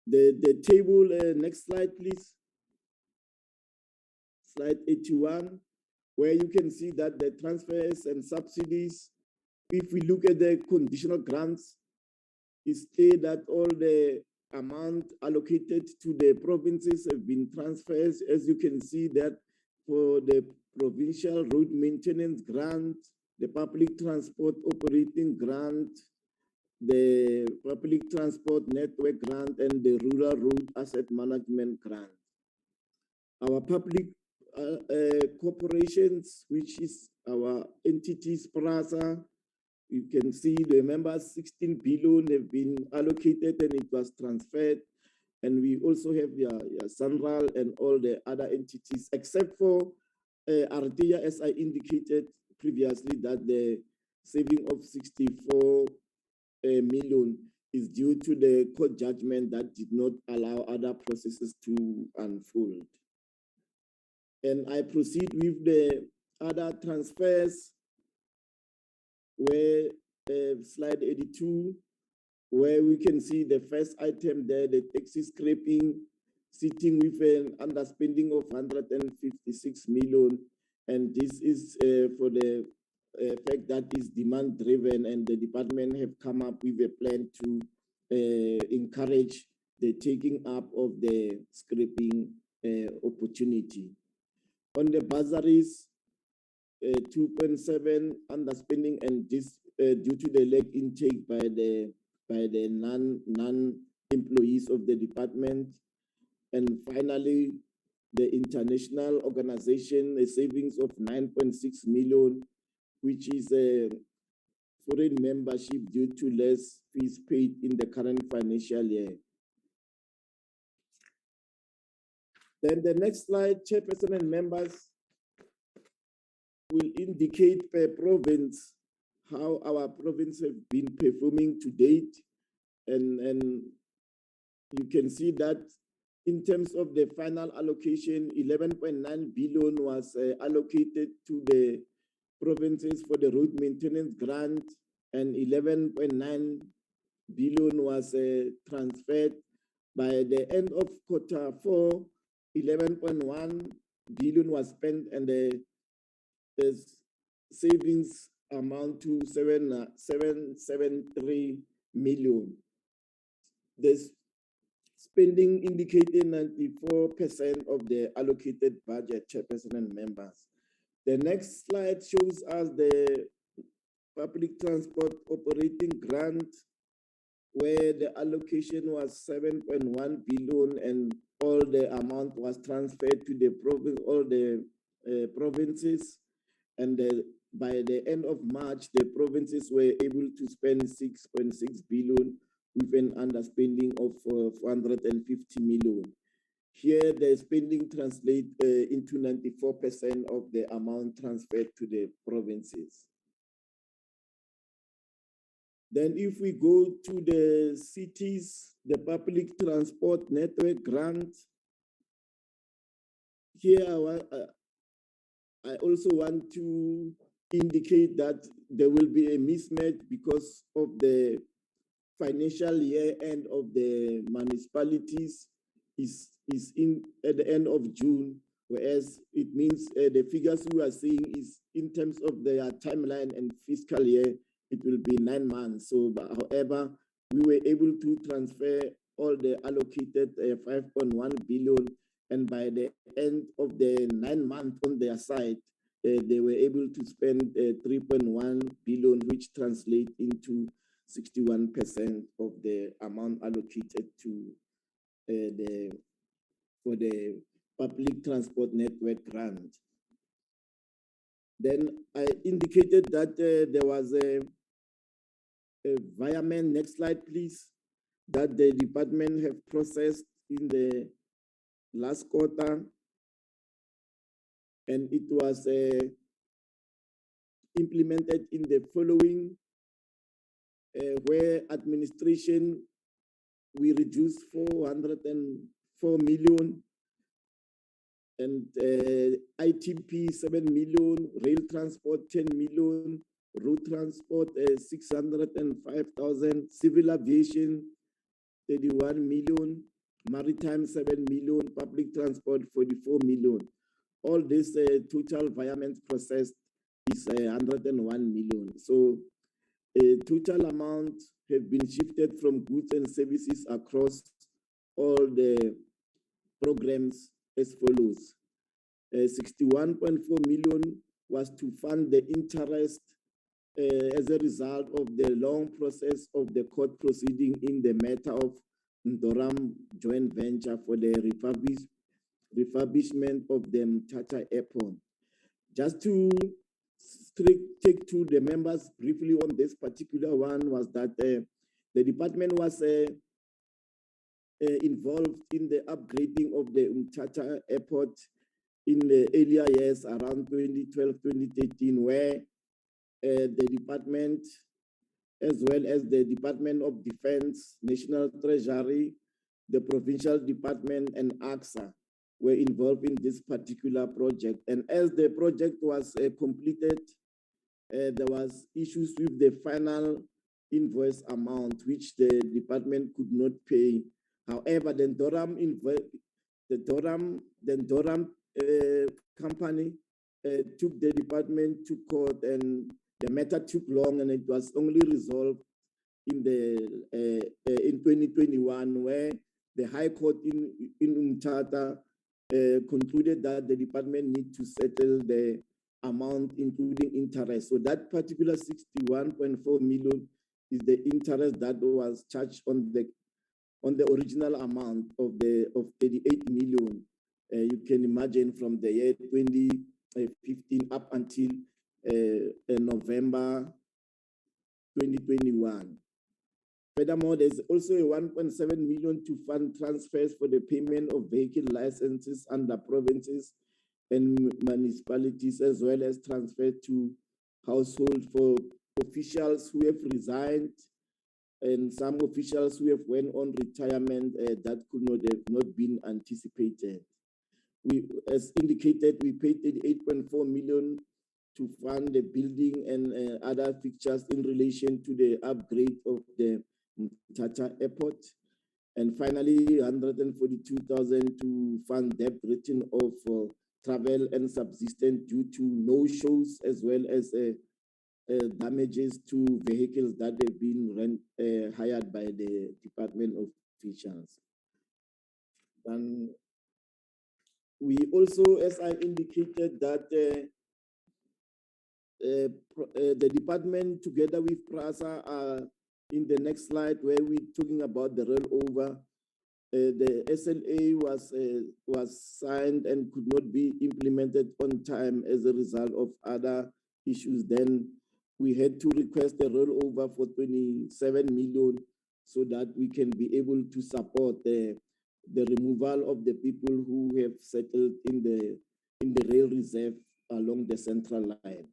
The table, next slide, please. Slide 81, where you can see that the transfers and subsidies, if we look at the conditional grants, it's clear that all the amount allocated to the provinces have been transferred. As you can see that for the provincial road maintenance grant, the public transport operating grant, the public transport network grant, and the rural road asset management grant. Our public corporations, which is our entities, PRASA, you can see the members 16 billion have been allocated and it was transferred. And we also have Sanral and all the other entities, except for Artia, as I indicated previously, that the saving of 64 million is due to the court judgment that did not allow other processes to unfold. And I proceed with the other transfers, where slide 82, where we can see the first item there, the taxi scraping, sitting with an underspending of 156 million. And this is for the fact that is demand driven, and the department have come up with a plan to encourage the taking up of the scraping opportunity. On the bursaries, 2.7 underspending, and this due to the lag intake by the non-employees of the department. And finally, the international organization, a savings of 9.6 million, which is a foreign membership due to less fees paid in the current financial year. Then the next slide, Chairperson and members, will indicate per province how our province have been performing to date. And you can see that in terms of the final allocation, 11.9 billion was allocated to the provinces for the road maintenance grant, and 11.9 billion was transferred. By the end of Q4, 11.1 billion was spent, and the savings amount to 773 million. This spending indicated 94% of the allocated budget, Chairperson and members. The next slide shows us the public transport operating grant, where the allocation was 7.1 billion, and all the amount was transferred to the province, all the provinces. And by the end of March, the provinces were able to spend 6.6 billion with an underspending of 450 million. Here, the spending translates into 94% of the amount transferred to the provinces. Then if we go to the cities, the public transport network grant, here I also want to indicate that there will be a mismatch because of the financial year end of the municipalities is in at the end of June, whereas it means the figures we are seeing is in terms of their timeline and fiscal year, it will be 9 months. So, but however, we were able to transfer all the allocated 5.1 billion, and by the end of the 9 months on their side, they were able to spend 3.1 billion, which translates into 61% of the amount allocated to for the public transport network grant. Then I indicated that there was a environment, next slide please, that the department have processed in the last quarter, and it was implemented in the following, where administration, we reduced 404 million, and ITP 7 million, rail transport 10 million, road transport 605,000, civil aviation 31 million, maritime 7 million, public transport 44 million. All this total environment processed is 101 million. So a total amount have been shifted from goods and services across all the programs as follows. 61.4 million was to fund the interest as a result of the long process of the court proceeding in the matter of Ndoram joint venture for the refurbishment of the Mthatha Airport. Just to take to the members briefly on this particular one was that the department was involved in the upgrading of the Mthatha Airport in the earlier years around 2012, 2013, where the department, as well as the Department of Defense, National Treasury, the Provincial Department, and AXA were involved in this particular project. And as the project was completed, there was issues with the final invoice amount, which the department could not pay. However, the Durham company took the department to court, and the matter took long, and it was only resolved in 2021, where the High Court in Mthatha concluded that the department need to settle the amount, including interest. So that particular 61.4 million is the interest that was charged on the original amount of 38 million. You can imagine from the year 2015 up until November 2021. Furthermore, there's also a 1.7 million to fund transfers for the payment of vehicle licenses under provinces and municipalities, as well as transfer to household for officials who have resigned and some officials who have went on retirement that could not have been anticipated. We, as indicated, we paid 38.4 million to fund the building and other fixtures in relation to the upgrade of the Mthatha Airport. And finally, 142,000 to fund debt written off for travel and subsistence due to no shows, as well as damages to vehicles that have been hired by the department officials. And we also, as I indicated, that the department together with PRASA are in the next slide, where we're talking about the rollover. The SLA was signed and could not be implemented on time as a result of other issues. Then we had to request a rollover for 27 million so that we can be able to support the removal of the people who have settled in the rail reserve along the central line.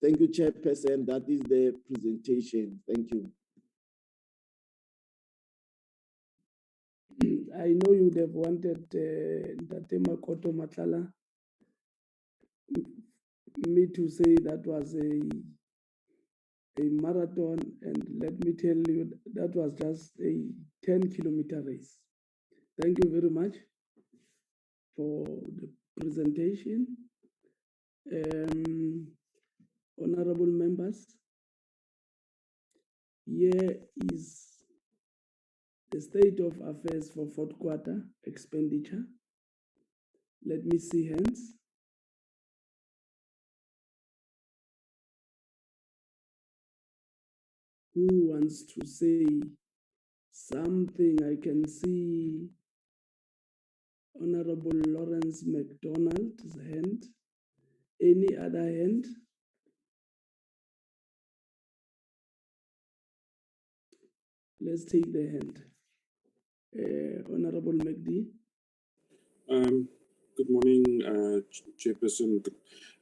Thank you, Chairperson. That is the presentation. Thank you. I know you would have wanted Ntate Makoto Matlala me to say that was a marathon, and let me tell you, that was just a 10-kilometer race. Thank you very much for the presentation. Honorable members, here is the state of affairs for fourth quarter expenditure. Let me see hands. Who wants to say something? I can see Honorable Lawrence McDonald's hand. Any other hand? Let's take the hand. Honorable McD. Good morning, Chairperson.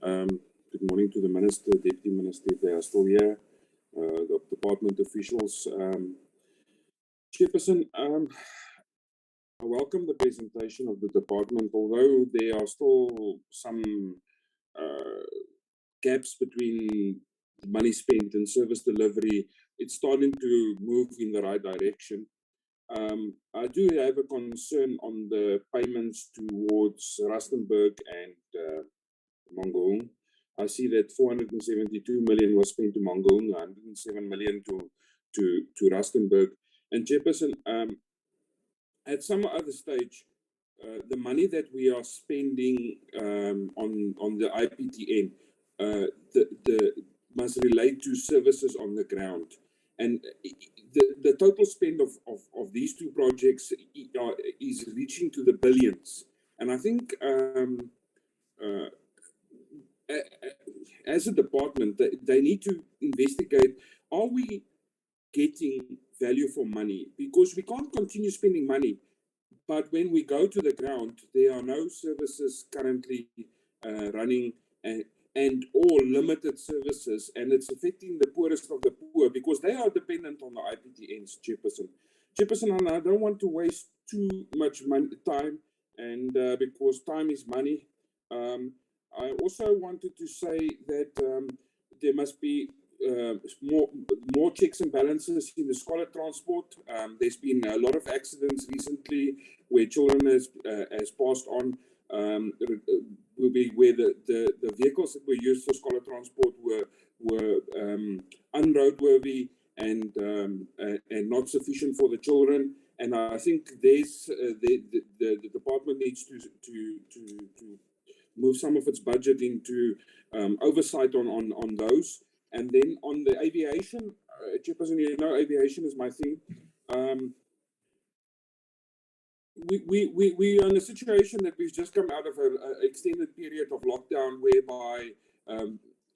Good morning to the Minister, Deputy Minister, if they are still here, the department officials. Chairperson, I welcome the presentation of the department, although there are still some gaps between money spent and service delivery. It's starting to move in the right direction. I do have a concern on the payments towards Rustenburg and Mangaung. I see that 472 million was spent to Mangaung, 107 million to Rustenburg. And Chairperson, at some other stage, the money that we are spending on the IPTN, the must relate to services on the ground. And the total spend of these two projects is reaching to the billions. And I think as a department, they need to investigate, are we getting value for money? Because we can't continue spending money, but when we go to the ground, there are no services currently running and all limited services, and it's affecting the poorest of the poor because they are dependent on the IPTNs, Chairperson. Chairperson, and I don't want to waste too much time, and because time is money. I also wanted to say that there must be more checks and balances in the scholar transport. There's been a lot of accidents recently where children has passed on. Where the vehicles that were used for scholar transport were unroadworthy and not sufficient for the children. And I think there's the department needs to move some of its budget into oversight on those. And then on the aviation, Chairperson, you know, aviation is my thing. We are in a situation that we've just come out of an extended period of lockdown whereby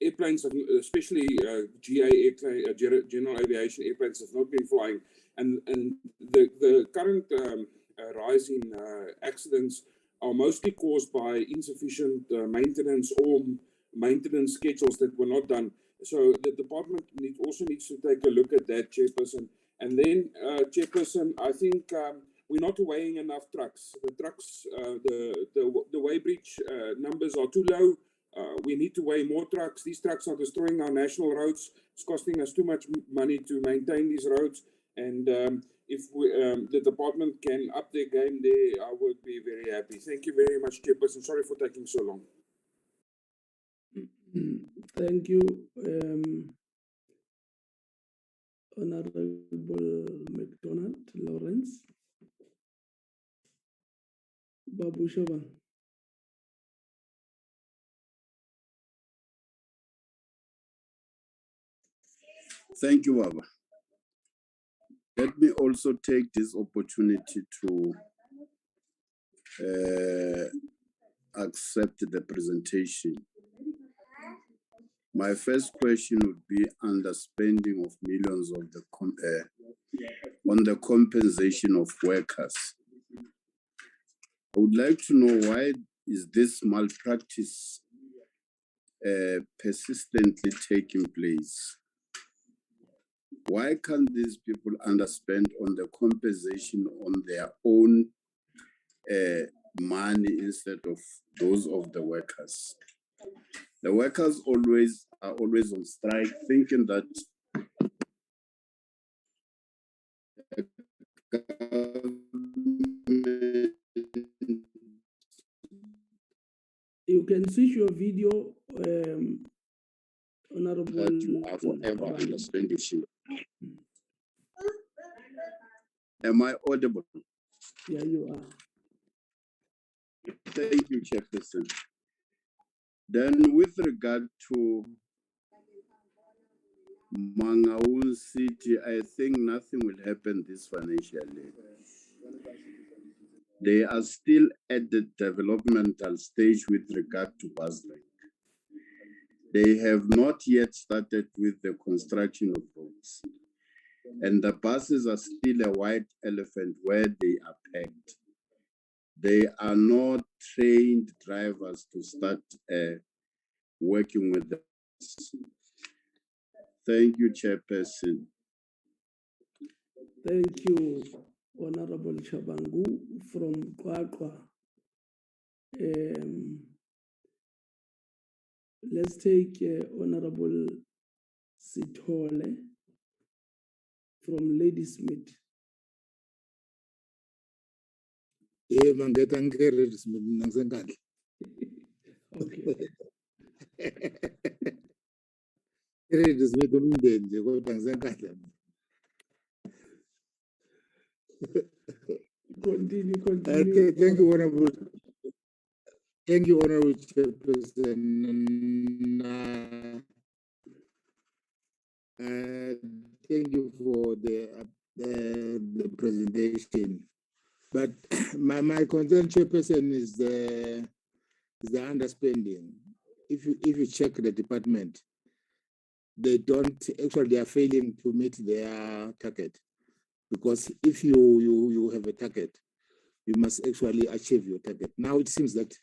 airplanes, especially GA general aviation airplanes, have not been flying. And the current rise in accidents are mostly caused by insufficient maintenance or maintenance schedules that were not done. So the department also needs to take a look at that, Chairperson. And then, Chairperson, I think we're not weighing enough trucks. The trucks, the weighbridge numbers are too low. We need to weigh more trucks. These trucks are destroying our national roads. It's costing us too much money to maintain these roads. And if the department can up their game there, I would be very happy. Thank you very much, Chairperson. Sorry for taking so long. Thank you, Honorable McDonald Lawrence. Babu Shaba. Thank you, Baba. Let me also take this opportunity to accept the presentation. My first question would be underspending of millions of the on the compensation of workers. I would like to know why is this malpractice persistently taking place? Why can't these people underspend on the compensation on their own money instead of those of the workers? The workers are always on strike, thinking that you can switch your video, Honorable. That you are forever underspending. Am I audible? Yeah, you are. Thank you, Chairperson. Then with regard to Mangaung City, I think nothing will happen this financial year. They are still at the developmental stage with regard to Basrec. They have not yet started with the construction of roads. And the buses are still a white elephant where they are packed. They are not trained drivers to start working with them. Thank you, Chairperson. Thank you, Honorable Chabangu from Kwakwa. Let's take Honorable Sithole from Ladysmith. Okay. Continue. Thank you, Honorable. Thank you, Honorable Chairperson. Thank you for the presentation. But my concern, Chairperson, is the underspending. If you check the department, they are failing to meet their target. Because if you have a target, you must actually achieve your target. Now it seems that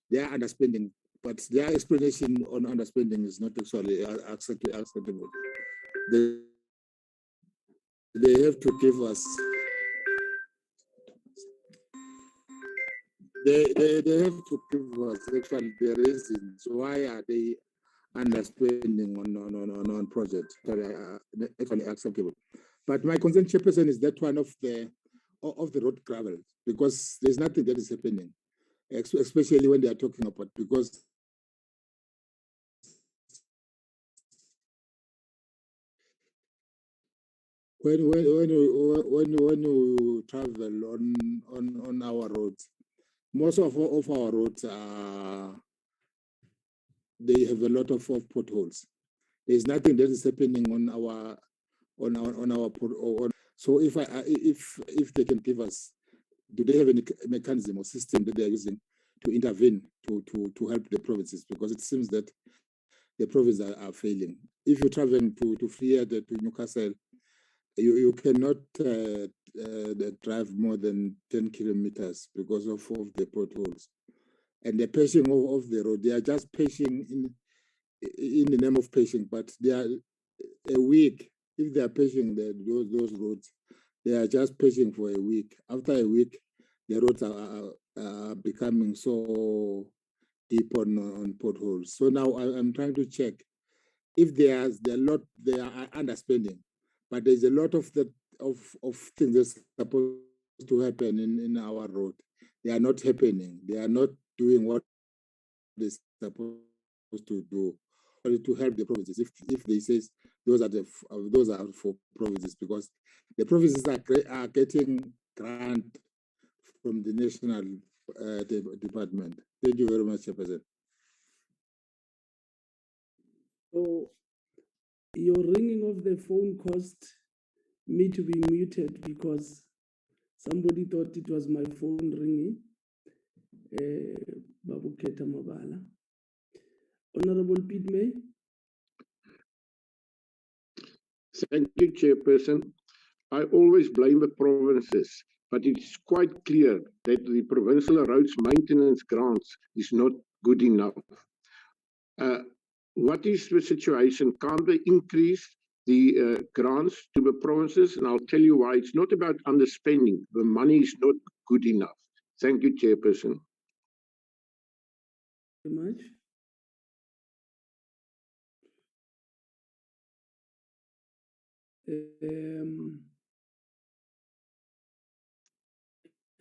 they are underspending, but their explanation on underspending is not actually acceptable. They have to give us. They have to give us actually the reasons why are they underspending on projects actually acceptable. But my concern, Chairperson, is that one of the road gravel, because there's nothing that is happening, especially when they are talking about, because when you travel on our roads, most of our roads they have a lot of potholes. There's nothing that is happening on our. So if they can give us, do they have any mechanism or system that they are using to intervene to help the provinces? Because it seems that the provinces are failing. If you're traveling to Freer, to Newcastle, you cannot drive more than 10 kilometers because of the potholes. And the patching of the road, they are just patching in the name of patching, but they are a week. If they are patching those roads, they are just patching for a week. After a week, the roads are becoming so deep on potholes. So now I'm trying to check if they are underspending, but there's a lot of things that's supposed to happen in our road. They are not happening. They are not doing what they're supposed to do to help the provinces. If they say those are for provinces, because the provinces are getting grant from the national department. Thank you very much, President. So your ringing of the phone caused me to be muted because somebody thought it was my phone ringing. Babu Keta Mabala. Honorable Pete May. Thank you, Chairperson. I always blame the provinces, but it's quite clear that the provincial roads maintenance grants is not good enough. What is the situation? Can't they increase the grants to the provinces? And I'll tell you why. It's not about underspending. The money is not good enough. Thank you, Chairperson. Very much.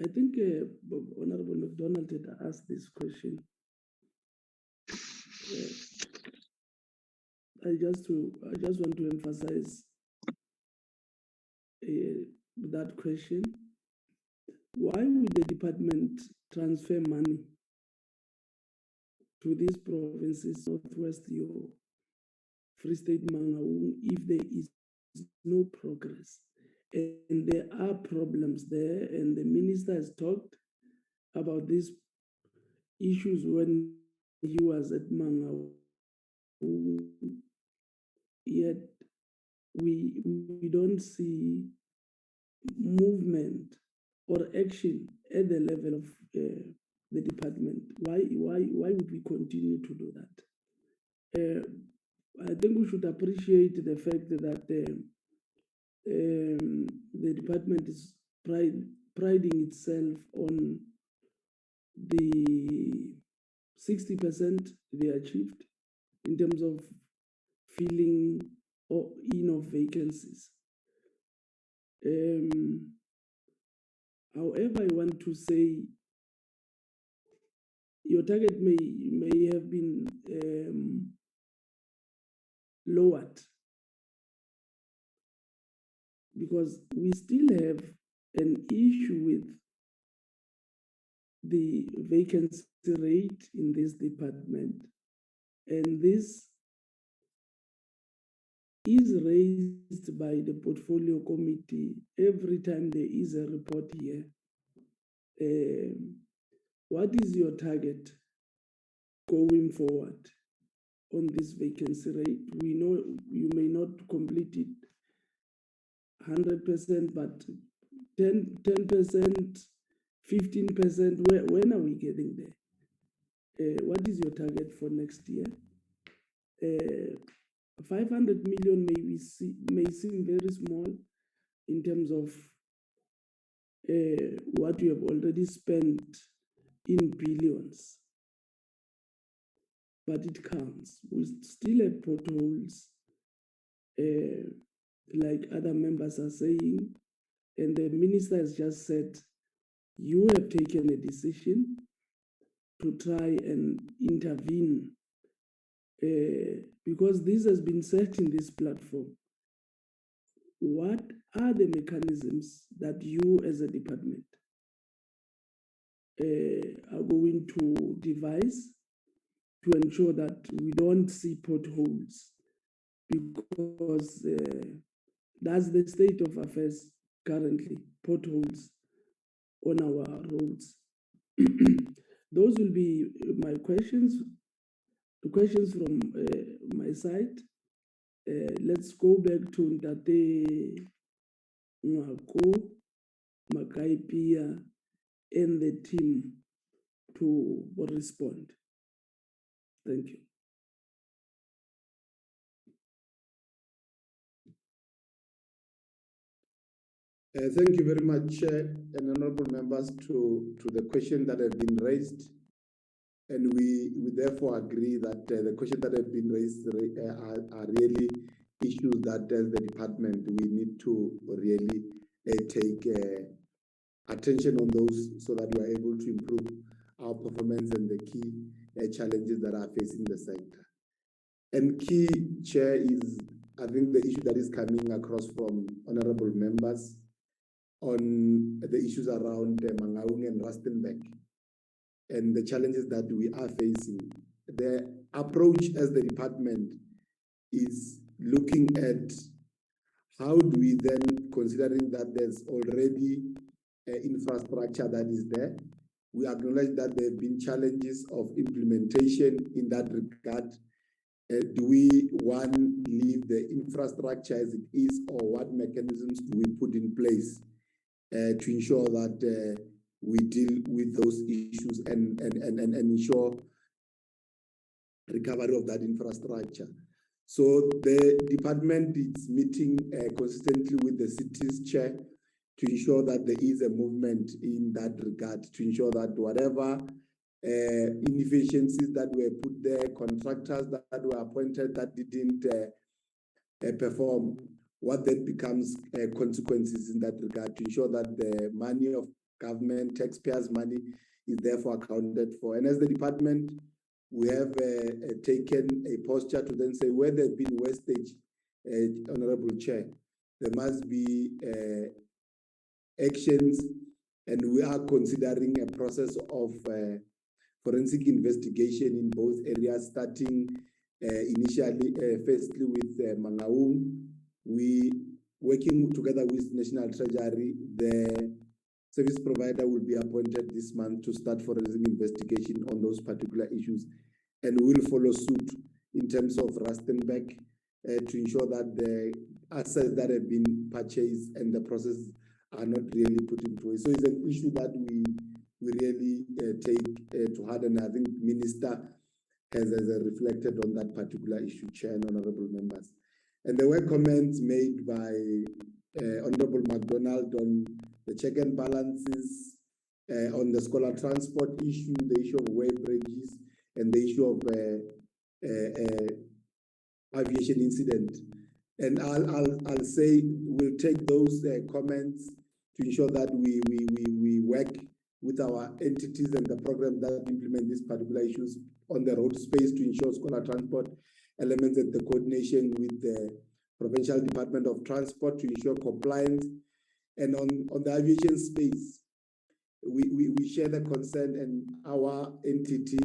I think Honorable McDonald had asked this question. I just want to emphasize that question. Why would the department transfer money to these provinces, Northwest, your Free State, Mangaung, if there is no progress? And there are problems there, and the minister has talked about these issues when he was at Mangaung. yet we don't see movement or action at the level of the department. Why would we continue to do that? I think we should appreciate the fact that the department is priding itself on the 60% they achieved in terms of filling or of vacancies. However, I want to say your target may have been lowered because we still have an issue with the vacancy rate in this department, and this is raised by the portfolio committee every time there is a report here. What is your target going forward on this vacancy rate? We know you may not complete it 100%, but 10%, 15%, when are we getting there? What is your target for next year? 500 million may seem very small in terms of what we have already spent in billions, but it counts. We still have potholes, like other members are saying, and the minister has just said, you have taken a decision to try and intervene because this has been set in this platform. What are the mechanisms that you as a department are going to devise to ensure that we don't see potholes? Because that's the state of affairs currently, potholes on our roads. Those will be my questions, the questions from my side. Let's go back to Ntate Ngako, Makaipia, and the team to respond. Thank you. Thank you very much, and honorable members, to the question that have been raised. And we therefore agree that the questions that have been raised are really issues that as the department we need to really take attention on those so that we are able to improve our performance and the key challenges that are facing the sector. And key, Chair, is I think the issue that is coming across from honorable members on the issues around Mangaung and Rustenburg and the challenges that we are facing. The approach as the department is looking at how do we then, considering that there's already infrastructure that is there, we acknowledge that there have been challenges of implementation in that regard. Do we, one, leave the infrastructure as it is, or what mechanisms do we put in place to ensure that we deal with those issues and ensure recovery of that infrastructure? So the department is meeting consistently with the city's chair to ensure that there is a movement in that regard, to ensure that whatever inefficiencies that were put there, contractors that were appointed that didn't perform, what then becomes consequences in that regard, to ensure that the money of government, taxpayers' money, is therefore accounted for. And as the department, we have taken a posture to then say where there have been wastage, Honorable Chair, there must be actions, and we are considering a process of forensic investigation in both areas, starting initially, firstly with Mangaung. We, working together with National Treasury, the service provider will be appointed this month to start forensic investigation on those particular issues, and will follow suit in terms of Rustenburg to ensure that the assets that have been purchased and the process are not really put into it. So it's an issue that we really take to heart, and I think Minister has reflected on that particular issue, Chair and honorable members. And there were comments made by Honorable MacDonald on the check and balances, on the scholar transport issue, the issue of way bridges, and the issue of aviation incident. And I'll say we'll take those comments to ensure that we work with our entities and the program that implement these particular issues on the road space to ensure scholar transport elements and the coordination with the Provincial Department of Transport to ensure compliance. And on the aviation space, we share the concern, and our entity,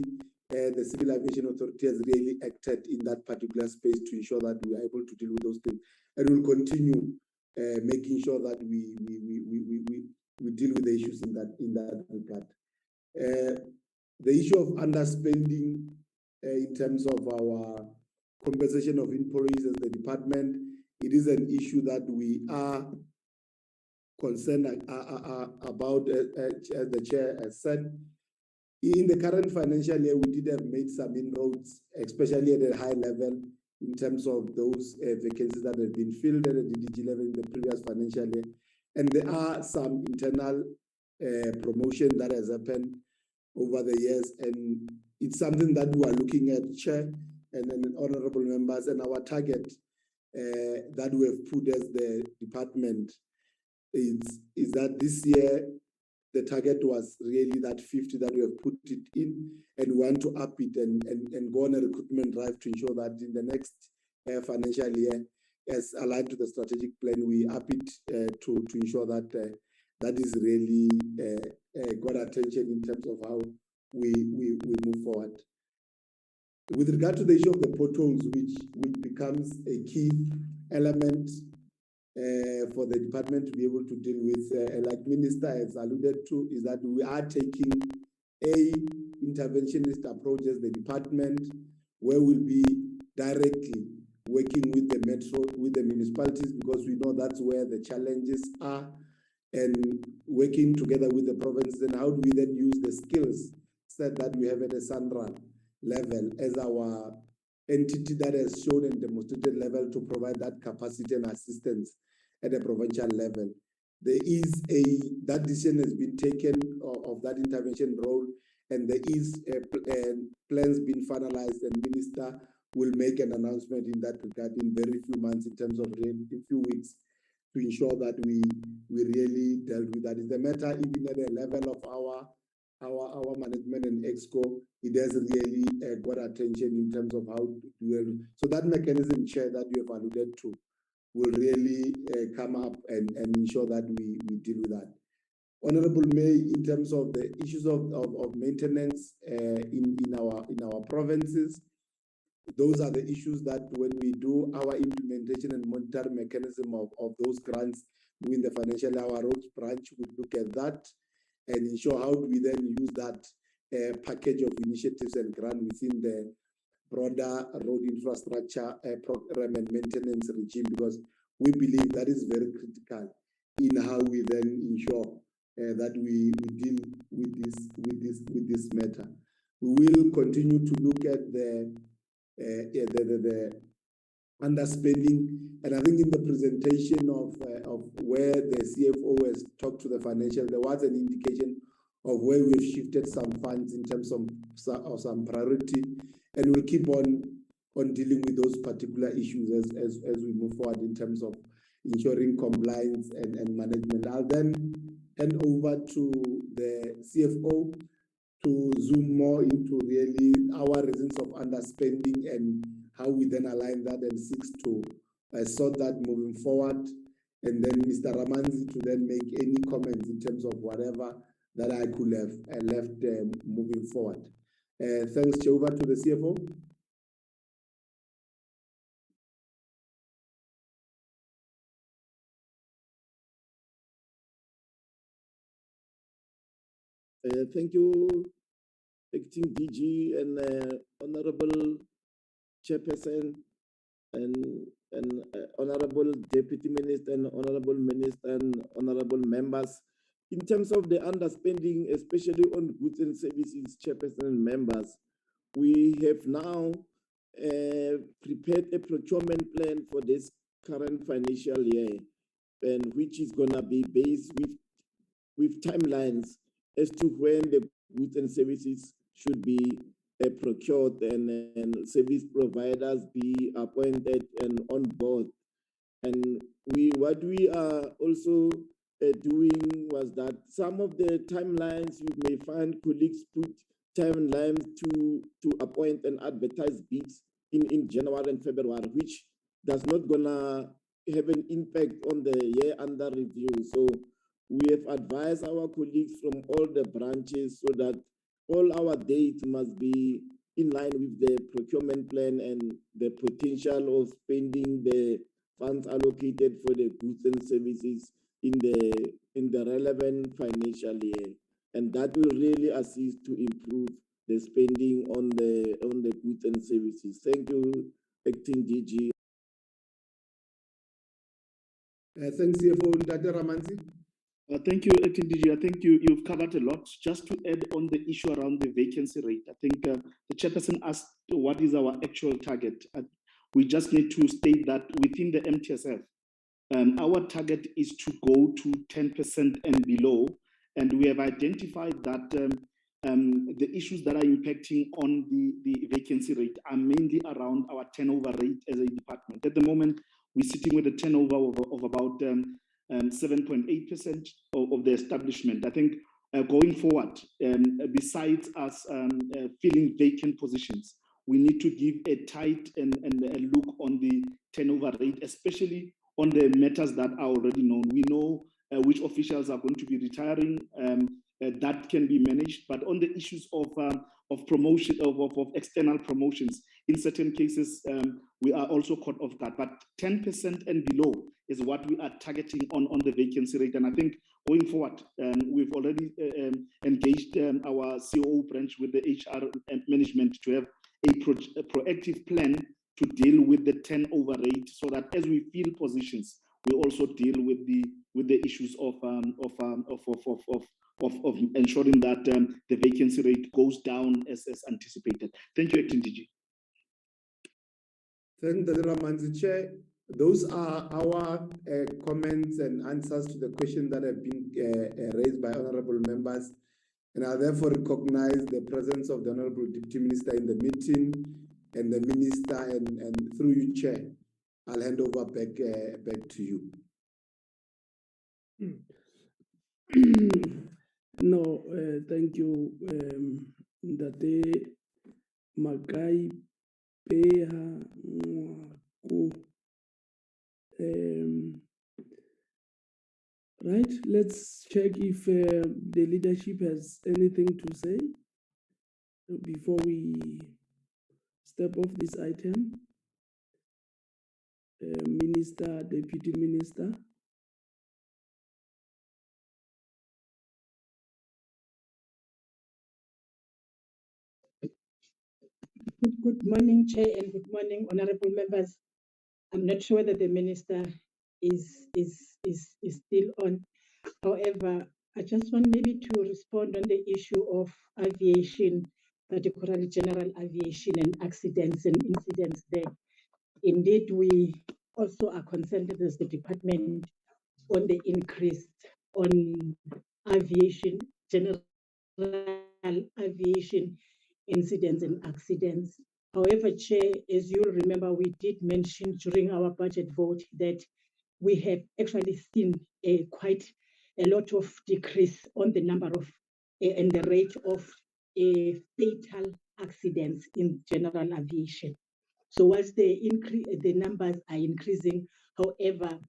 the Civil Aviation Authority, has really acted in that particular space to ensure that we are able to deal with those things, and we'll continue making sure that we deal with the issues in that regard. The issue of underspending in terms of our compensation of employees as the department, it is an issue that we are concerned about, as the chair has said. In the current financial year, we did have made some inroads, especially at a high level, in terms of those vacancies that have been filled at the DDG level in the previous financial year. And there are some internal promotion that has happened over the years, and it's something that we are looking at, Chair and honorable members, and our target that we have put as the department is that this year the target was really that 50 that we have put it in, and we want to up it and go on a recruitment drive to ensure that in the next financial year, as aligned to the strategic plan, we up it to ensure that that is really got attention in terms of how we move forward. With regard to the issue of the potholes, which becomes a key element for the department to be able to deal with, like Minister has alluded to, is that we are taking a interventionist approach as the department, where we'll be directly working with the metro, with the municipalities, because we know that's where the challenges are, and working together with the provinces. And how do we then use the skills set that we have at a SANRAL level as our entity that has shown and demonstrated level to provide that capacity and assistance at a provincial level. There is that decision has been taken of that intervention role, and there is plans being finalized, and Minister will make an announcement in that regard in very few months, in terms of in few weeks, to ensure that we really dealt with that. It's a matter, even at a level of our management and EXCO, it has really got attention in terms of how to do. So that mechanism, Chair, that you have alluded to, will really come up and ensure that we deal with that. Honorable May, in terms of the issues of maintenance in our provinces, those are the issues that when we do our implementation and monitoring mechanism of those grants within the financial year, our roads branch will look at that and ensure how do we then use that package of initiatives and grant within the broader road infrastructure program and maintenance regime, because we believe that is very critical in how we then ensure that we deal with this matter. We will continue to look at the underspending, and I think in the presentation of where the CFO has talked to the financial, there was an indication of where we've shifted some funds in terms of some priority, and we'll keep on dealing with those particular issues as we move forward in terms of ensuring compliance and management. I'll then hand over to the CFO to zoom more into really our reasons of underspending and how we then align that and seek to sort that moving forward. And then Mr. Ramanzi to then make any comments in terms of whatever that I could have left moving forward. Thanks, Chair. Over to the CFO. Thank you, Acting DG and Honorable Chairperson, and Honorable Deputy Minister, and Honorable Minister, and Honorable Members. In terms of the underspending, especially on goods and services, Chairperson and members, we have now prepared a procurement plan for this current financial year, and which is going to be based with timelines as to when the goods and services should be procured and service providers be appointed and on board. And what we are also doing was that some of the timelines you may find colleagues put timelines to appoint and advertise bids in January and February, which does not gonna have an impact on the year under review. So we have advised our colleagues from all the branches so that all our dates must be in line with the procurement plan and the potential of spending the funds allocated for the goods and services in the relevant financial year. And that will really assist to improve the spending on the goods and services. Thank you, Acting DG. Thanks, CFO Ndate Ramanzi. Thank you, Acting DG. I think you've covered a lot. Just to add on the issue around the vacancy rate, I think the chairperson asked what is our actual target. We just need to state that within the MTSF, our target is to go to 10% and below, and we have identified that the issues that are impacting on the vacancy rate are mainly around our turnover rate as a department. At the moment, we're sitting with a turnover of about 7.8% of the establishment. I think going forward, besides us filling vacant positions, we need to give a tight and a look on the turnover rate, especially on the matters that are already known. We know which officials are going to be retiring. That can be managed, but on the issues of promotion, of external promotions, in certain cases, we are also caught off guard. But 10% and below is what we are targeting on the vacancy rate. And I think going forward, we've already engaged our COO branch with the HR management to have a proactive plan to deal with the turnover rate, so that as we fill positions, we also deal with the issues of ensuring that the vacancy rate goes down as anticipated. Thank you, Acting DG. Thank you, Ramanzi Chair. Those are our comments and answers to the questions that have been raised by honorable members. And I therefore recognize the presence of the Honorable Deputy Minister in the meeting and the Minister, and through you, Chair, I'll hand over back to you. No, thank you, Ndate Makai Peha. Right, let's check if the leadership has anything to say before we step off this item. Minister, Deputy Minister. Good morning, Chair, and good morning, honorable members. I'm not sure that the minister is still on. However, I just want maybe to respond on the issue of aviation, particularly general aviation and accidents and incidents there. Indeed, we also are concerned as the department on the increase on aviation, general aviation incidents and accidents. However, Chair, as you'll remember, we did mention during our budget vote that we have actually seen quite a lot of decrease on the number of and the rate of fatal accidents in general aviation. So whilst the numbers are increasing, however,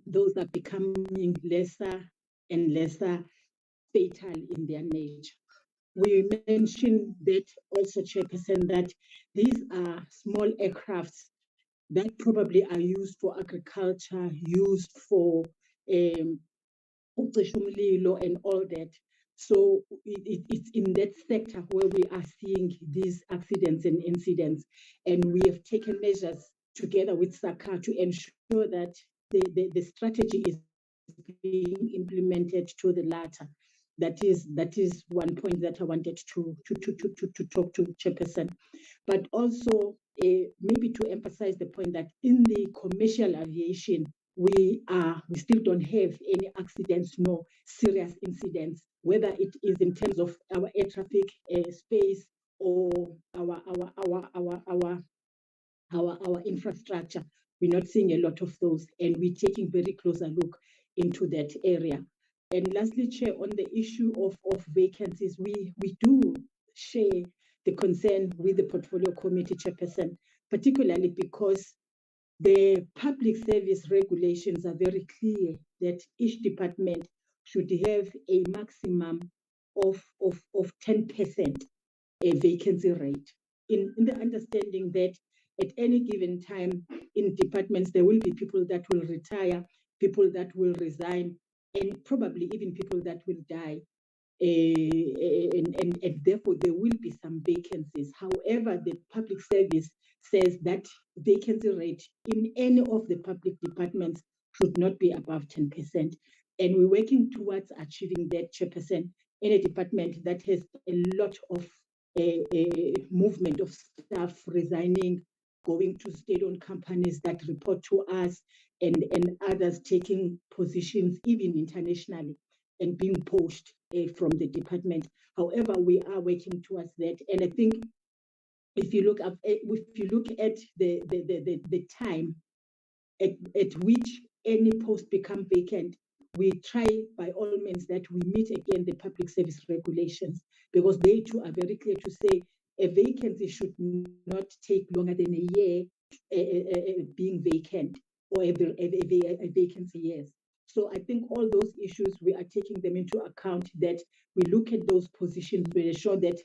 those are becoming lesser and lesser fatal in their nature. We mentioned that also, Chairperson, that these are small aircrafts that probably are used for agriculture, used for and all that. So it's in that sector where we are seeing these accidents and incidents, and we have taken measures together with SACA to ensure that the strategy is being implemented to the latter. That is one point that I wanted to talk to Chairperson, but also maybe to emphasize the point that in the commercial aviation, we still don't have any accidents, no serious incidents, whether it is in terms of our air traffic space or our infrastructure. We're not seeing a lot of those, and we're taking very closer look into that area. And lastly, Chair, on the issue of vacancies, we do share the concern with the Portfolio Committee Chairperson, particularly because the public service regulations are very clear that each department should have a maximum of 10% a vacancy rate, in the understanding that at any given time in departments, there will be people that will retire, people that will resign, and probably even people that will die. And therefore there will be some vacancies. However, the public service says that vacancy rate in any of the public departments should not be above 10%. And we're working towards achieving that, Chairperson, in a department that has a lot of movement of staff resigning, going to state-owned companies that report to us, and others taking positions even internationally and being poached from the department. However, we are working towards that, and I think if you look at the time at which any post become vacant, we try by all means that we meet again the public service regulations, because they too are very clear to say a vacancy should not take longer than a year being vacant, or a vacancy years. So I think all those issues, we are taking them into account, that we look at those positions, we ensure that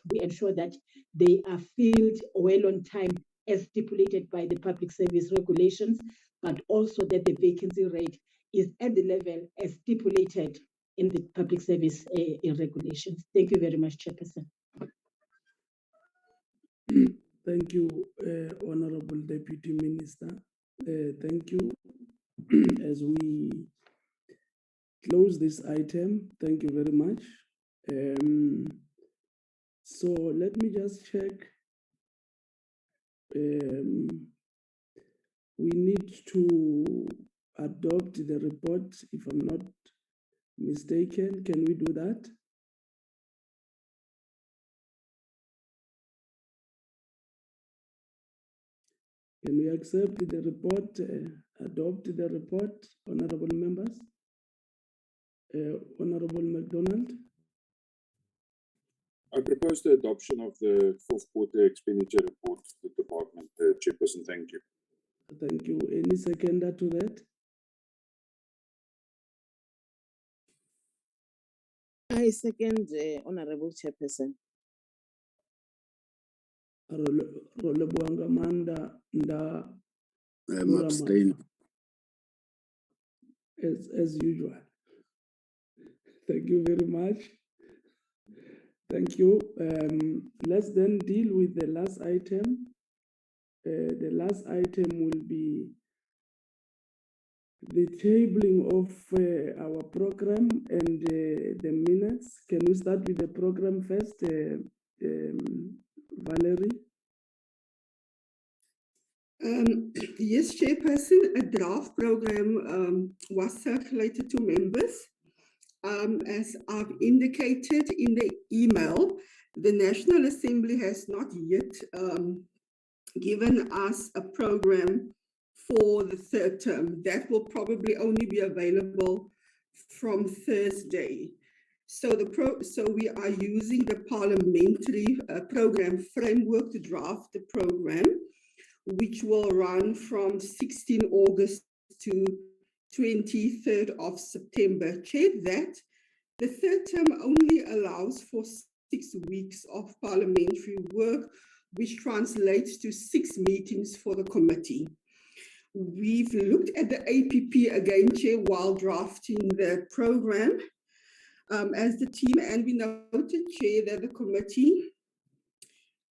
they are filled well on time as stipulated by the public service regulations, but also that the vacancy rate is at the level as stipulated in the public service regulations. Thank you very much, Chairperson. Thank you, Honorable Deputy Minister. Thank you. As we close this item, thank you very much. So let me just check. We need to adopt the report, if I'm not mistaken. Can we do that? Can we accept the report, adopt the report, honorable members? Honorable McDonald? I propose the adoption of the fourth quarter expenditure report to the department, Chairperson. Thank you. Thank you. Any seconder to that? I second, Honorable Chairperson. Roleboanga Manda Nda. I'm abstaining. As usual. Thank you very much. Thank you. Let's then deal with the last item. The last item will be the tabling of our program and the minutes. Can we start with the program first, Valerie? Yes, Chairperson, a draft program was circulated to members. As I've indicated in the email, the National Assembly has not yet given us a program for the third term. That will probably only be available from Thursday. So we are using the parliamentary program framework to draft the program, which will run from 16 August to 23rd of September. Chair, that the third term only allows for 6 weeks of parliamentary work, which translates to 6 meetings for the committee. We've looked at the APP again, Chair, while drafting the program. as the team, and we noted, Chair, that the committee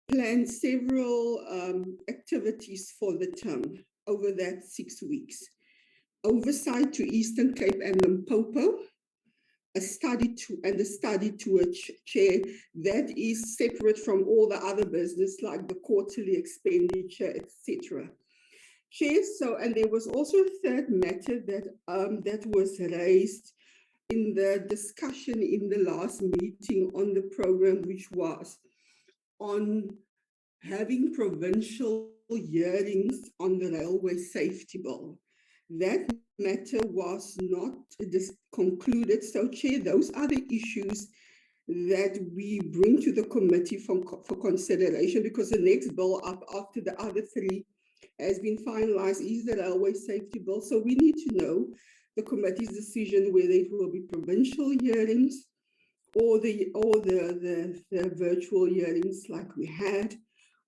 planned several activities for the term over that 6 weeks. Oversight to Eastern Cape and Limpopo, a study tour, Chair, that is separate from all the other business like the quarterly expenditure, etc. Chair, and there was also a third matter that was raised in the discussion in the last meeting on the program, which was on having provincial hearings on the railway safety bill. That matter was not concluded. So, Chair, those are the issues that we bring to the committee for consideration, because the next bill up after the other three has been finalized is the railway safety bill. So we need to know the committee's decision whether it will be provincial hearings or the virtual hearings like we had.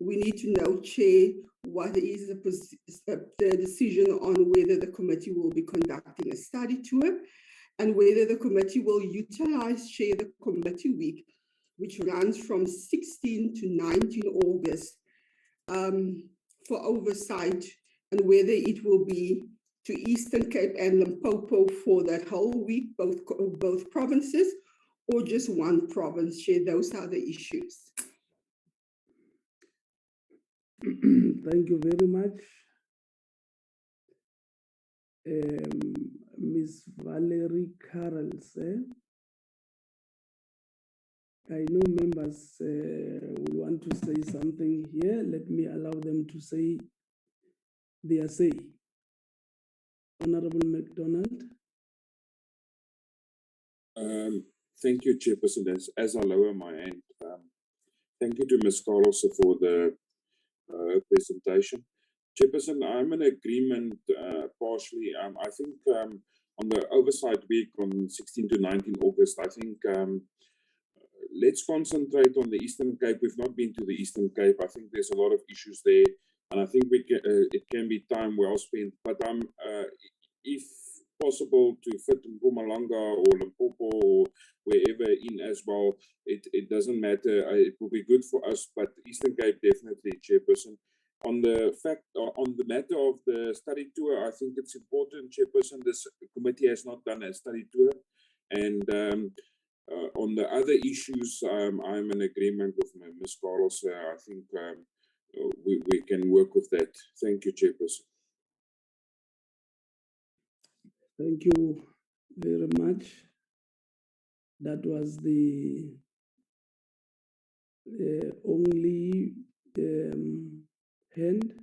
We need to know, Chair, what is the decision on whether the committee will be conducting a study tour and whether the committee will utilize, Chair, the committee week, which runs from 16 to 19 August for oversight, and whether it will be to Eastern Cape and Limpopo for that whole week, both provinces, or just one province, Chair. Those are the issues. Thank you very much. Ms. Valerie Carrols. I know members will want to say something here. Let me allow them to say their say. Honorable MacDonald. Thank you, Chairperson. As I lower my hand, thank you to Ms. Carlos for the presentation. Chairperson, I'm in agreement partially. I think on the oversight week on 16 to 19 August, I think let's concentrate on the Eastern Cape. We've not been to the Eastern Cape. I think there's a lot of issues there, and I think we can, it can be time well spent. But if possible, to fit Mpumalanga or Limpopo or wherever in as well, it doesn't matter. It will be good for us, but Eastern Cape definitely, Chairperson. On the matter of the study tour, I think it's important, Chairperson. This committee has not done a study tour, and on the other issues, I'm in agreement with Ms. Carlos. I think we can work with that. Thank you, Chairperson. Thank you very much. That was the only hand.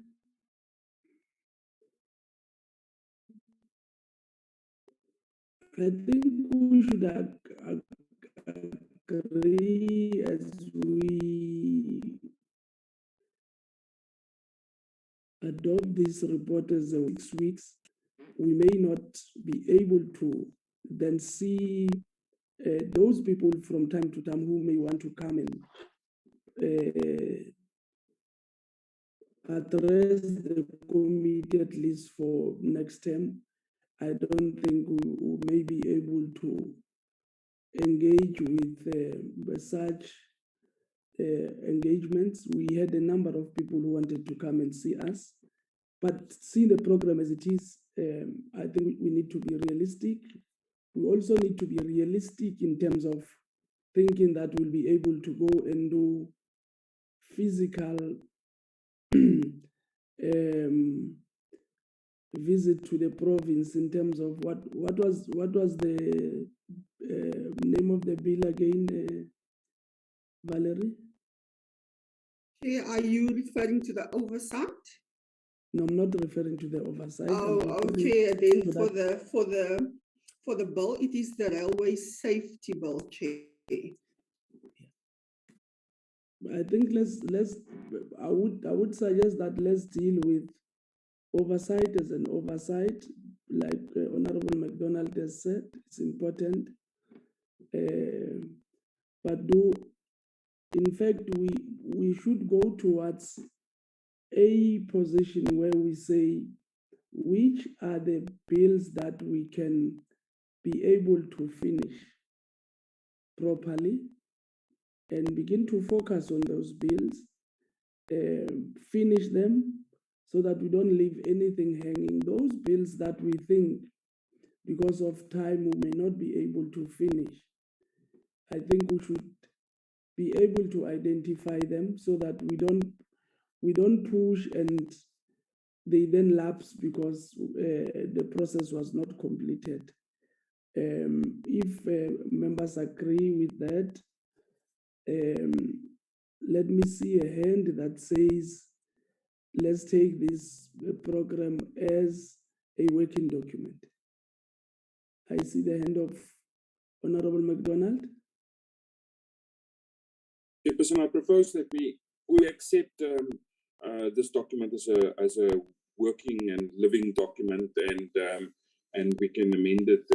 I think we should agree as we adopt this report as 6 weeks. We may not be able to then see those people from time to time who may want to come and address the committee at least for next term. I don't think we may be able to engage with such engagements. We had a number of people who wanted to come and see us, but seeing the program as it is, I think we need to be realistic. We also need to be realistic in terms of thinking that we'll be able to go and do physical visit to the province in terms of what was the name of the bill again, Valerie? Chair, are you referring to the oversight? No, I'm not referring to the oversight. Oh, okay. Then for the bill, it is the railway safety bill, Chair. I think I would suggest that let's deal with oversight as an oversight, like Honorable MacDonald has said. It's important, but in fact we should go towards a position where we say which are the bills that we can be able to finish properly and begin to focus on those bills, finish them so that we don't leave anything hanging. Those bills that we think because of time we may not be able to finish, I think we should be able to identify them so that we don't push and they then lapse because the process was not completed. If members agree with that, let me see a hand that says, let's take this program as a working document. I see the hand of Honorable McDonald. Chairperson, I propose that we accept this document as a working and living document, and we can amend it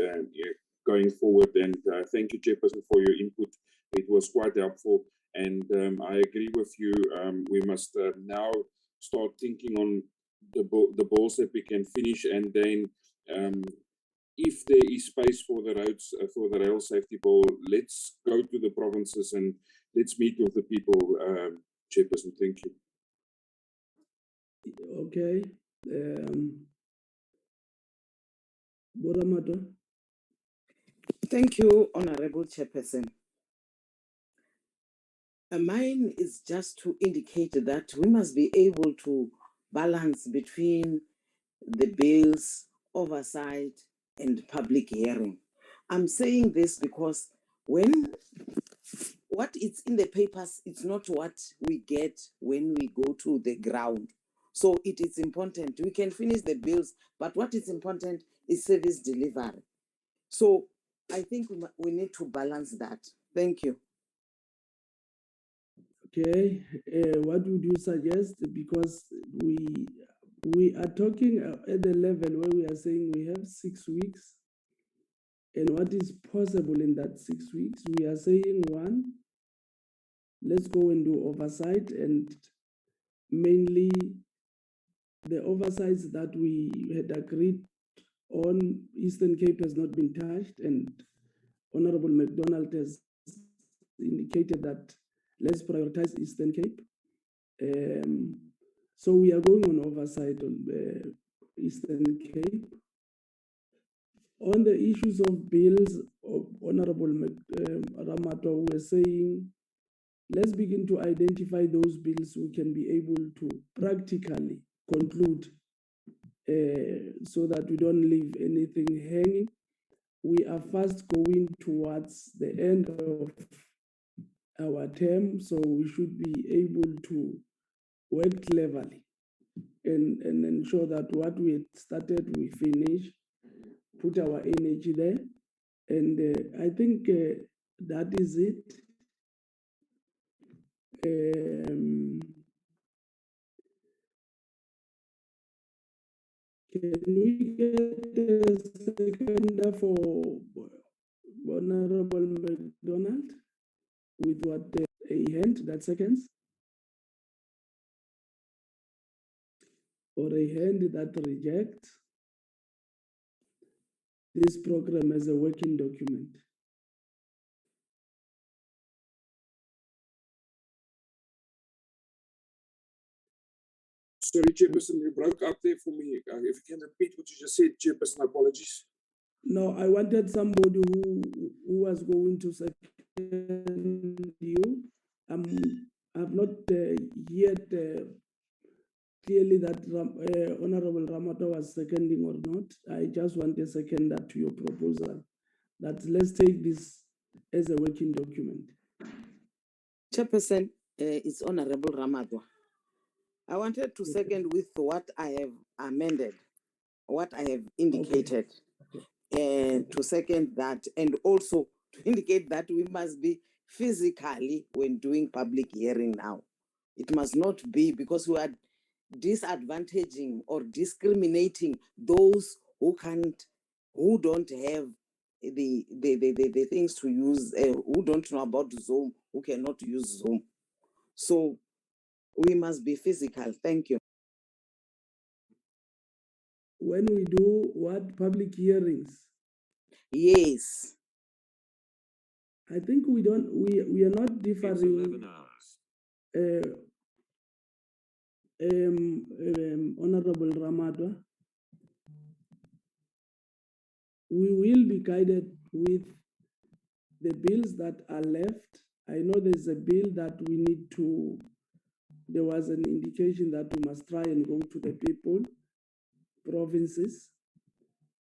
going forward. And thank you, Chairperson, for your input. It was quite helpful, and I agree with you. We must now start thinking on the balls that we can finish, and then if there is space for the roads, for the rail safety bill, let's go to the provinces and let's meet with the people, Chairperson. Thank you. Okay. Boramato. Thank you, Honorable Chairperson. Mine is just to indicate that we must be able to balance between the bills, oversight, and public hearing. I'm saying this because when what is in the papers, it's not what we get when we go to the ground. So it is important. We can finish the bills, but what is important is service delivery. So I think we need to balance that. Thank you. Okay, what would you suggest? Because we are talking at the level where we are saying we have 6 weeks, and what is possible in that 6 weeks? We are saying one, let's go and do oversight, and mainly the oversights that we had agreed on Eastern Cape has not been touched, and Honorable McDonald has indicated that let's prioritize Eastern Cape. So we are going on oversight on the Eastern Cape. On the issues of bills, Honorable Ramato was saying, let's begin to identify those bills we can be able to practically conclude so that we don't leave anything hanging. We are fast going towards the end of our term, so we should be able to work cleverly and ensure that what we started, we finish, put our energy there. And I think that is it. Can we get a seconder for Honorable McDonald with what a hand that seconds? Or a hand that rejects this program as a working document? Sorry, Chairperson, you broke up there for me. If you can repeat what you just said, Chairperson, apologies. No, I wanted somebody who was going to second you. I've not yet clearly that Honorable Ramato was seconding or not. I just want a seconder to your proposal that let's take this as a working document. Chairperson, it's Honorable Ramadwa. I wanted to second with what I have amended, what I have indicated, and to second that, and also to indicate that we must be physically when doing public hearing now. It must not be because we are disadvantaging or discriminating those who can't, who don't have the things to use, who don't know about Zoom, who cannot use Zoom. So we must be physical. Thank you. When we do what public hearings? Yes. I think we are not It's differing. 11 hours. Honorable Ramadwa, we will be guided with the bills that are left. I know there's a bill that we need to, there was an indication that we must try and go to the people, provinces.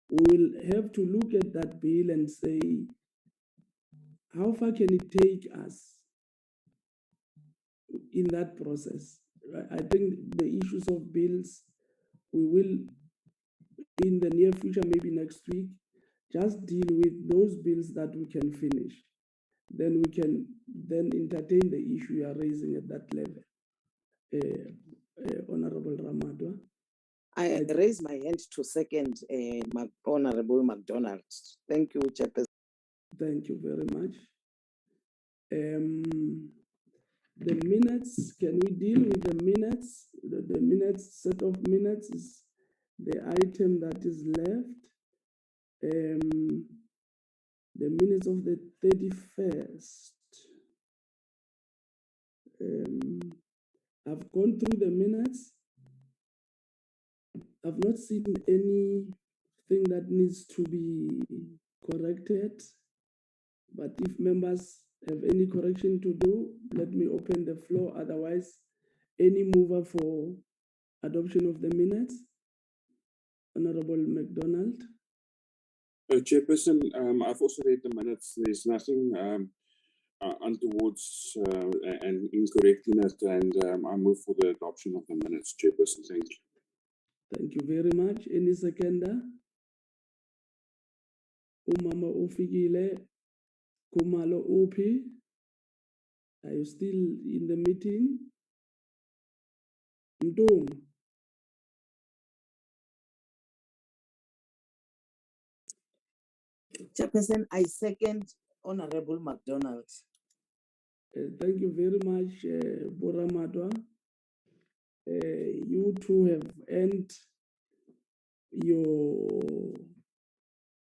We will have to look at that bill and say, how far can it take us in that process? I think the issues of bills, we will, in the near future, maybe next week, just deal with those bills that we can finish. Then we can then entertain the issue you are raising at that level. Honorable Ramadwa. I raise my hand to second Honorable McDonald. Thank you, Chairperson. Thank you very much. The minutes, can we deal with the minutes? The minutes, set of minutes is the item that is left. The minutes of the 31st. I've gone through the minutes. I've not seen anything that needs to be corrected. But if members have any correction to do, let me open the floor. Otherwise, any mover for adoption of the minutes? Honorable McDonald. Chairperson, I've also read the minutes. There's nothing untowards and incorrect in it, and I move for the adoption of the minutes, Chairperson. Thank you. Thank you very much. Any seconder? Umama Ufikile, Kumalo Upi. Are you still in the meeting? Ndong. Chairperson, I second Honorable McDonald. Thank you very much, Boramadwa. You two have earned your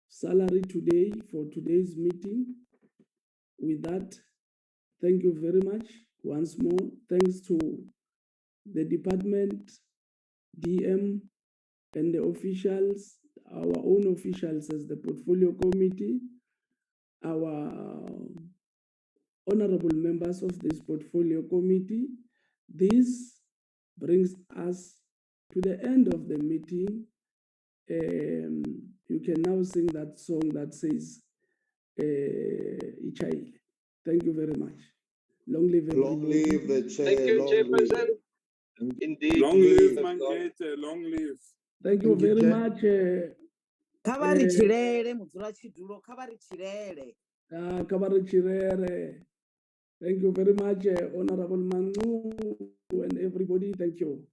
salary today for today's meeting. With that, thank you very much. Once more, thanks to the department, DM, and the officials, our own officials as the portfolio committee, our honorable members of this portfolio committee. This brings us to the end of the meeting. You can now sing that song that says, Ichaile. Thank you very much. Long live everybody. Long live the chair. Thank you, long Chairperson. live. Indeed. Long live Mangete, long live. Thank you Thank you, very Chair. much. Kavari chirere, muzura chidulo, kavari chirere. Kabari Chirere. Thank you very much, Honorable Manu and everybody. Thank you.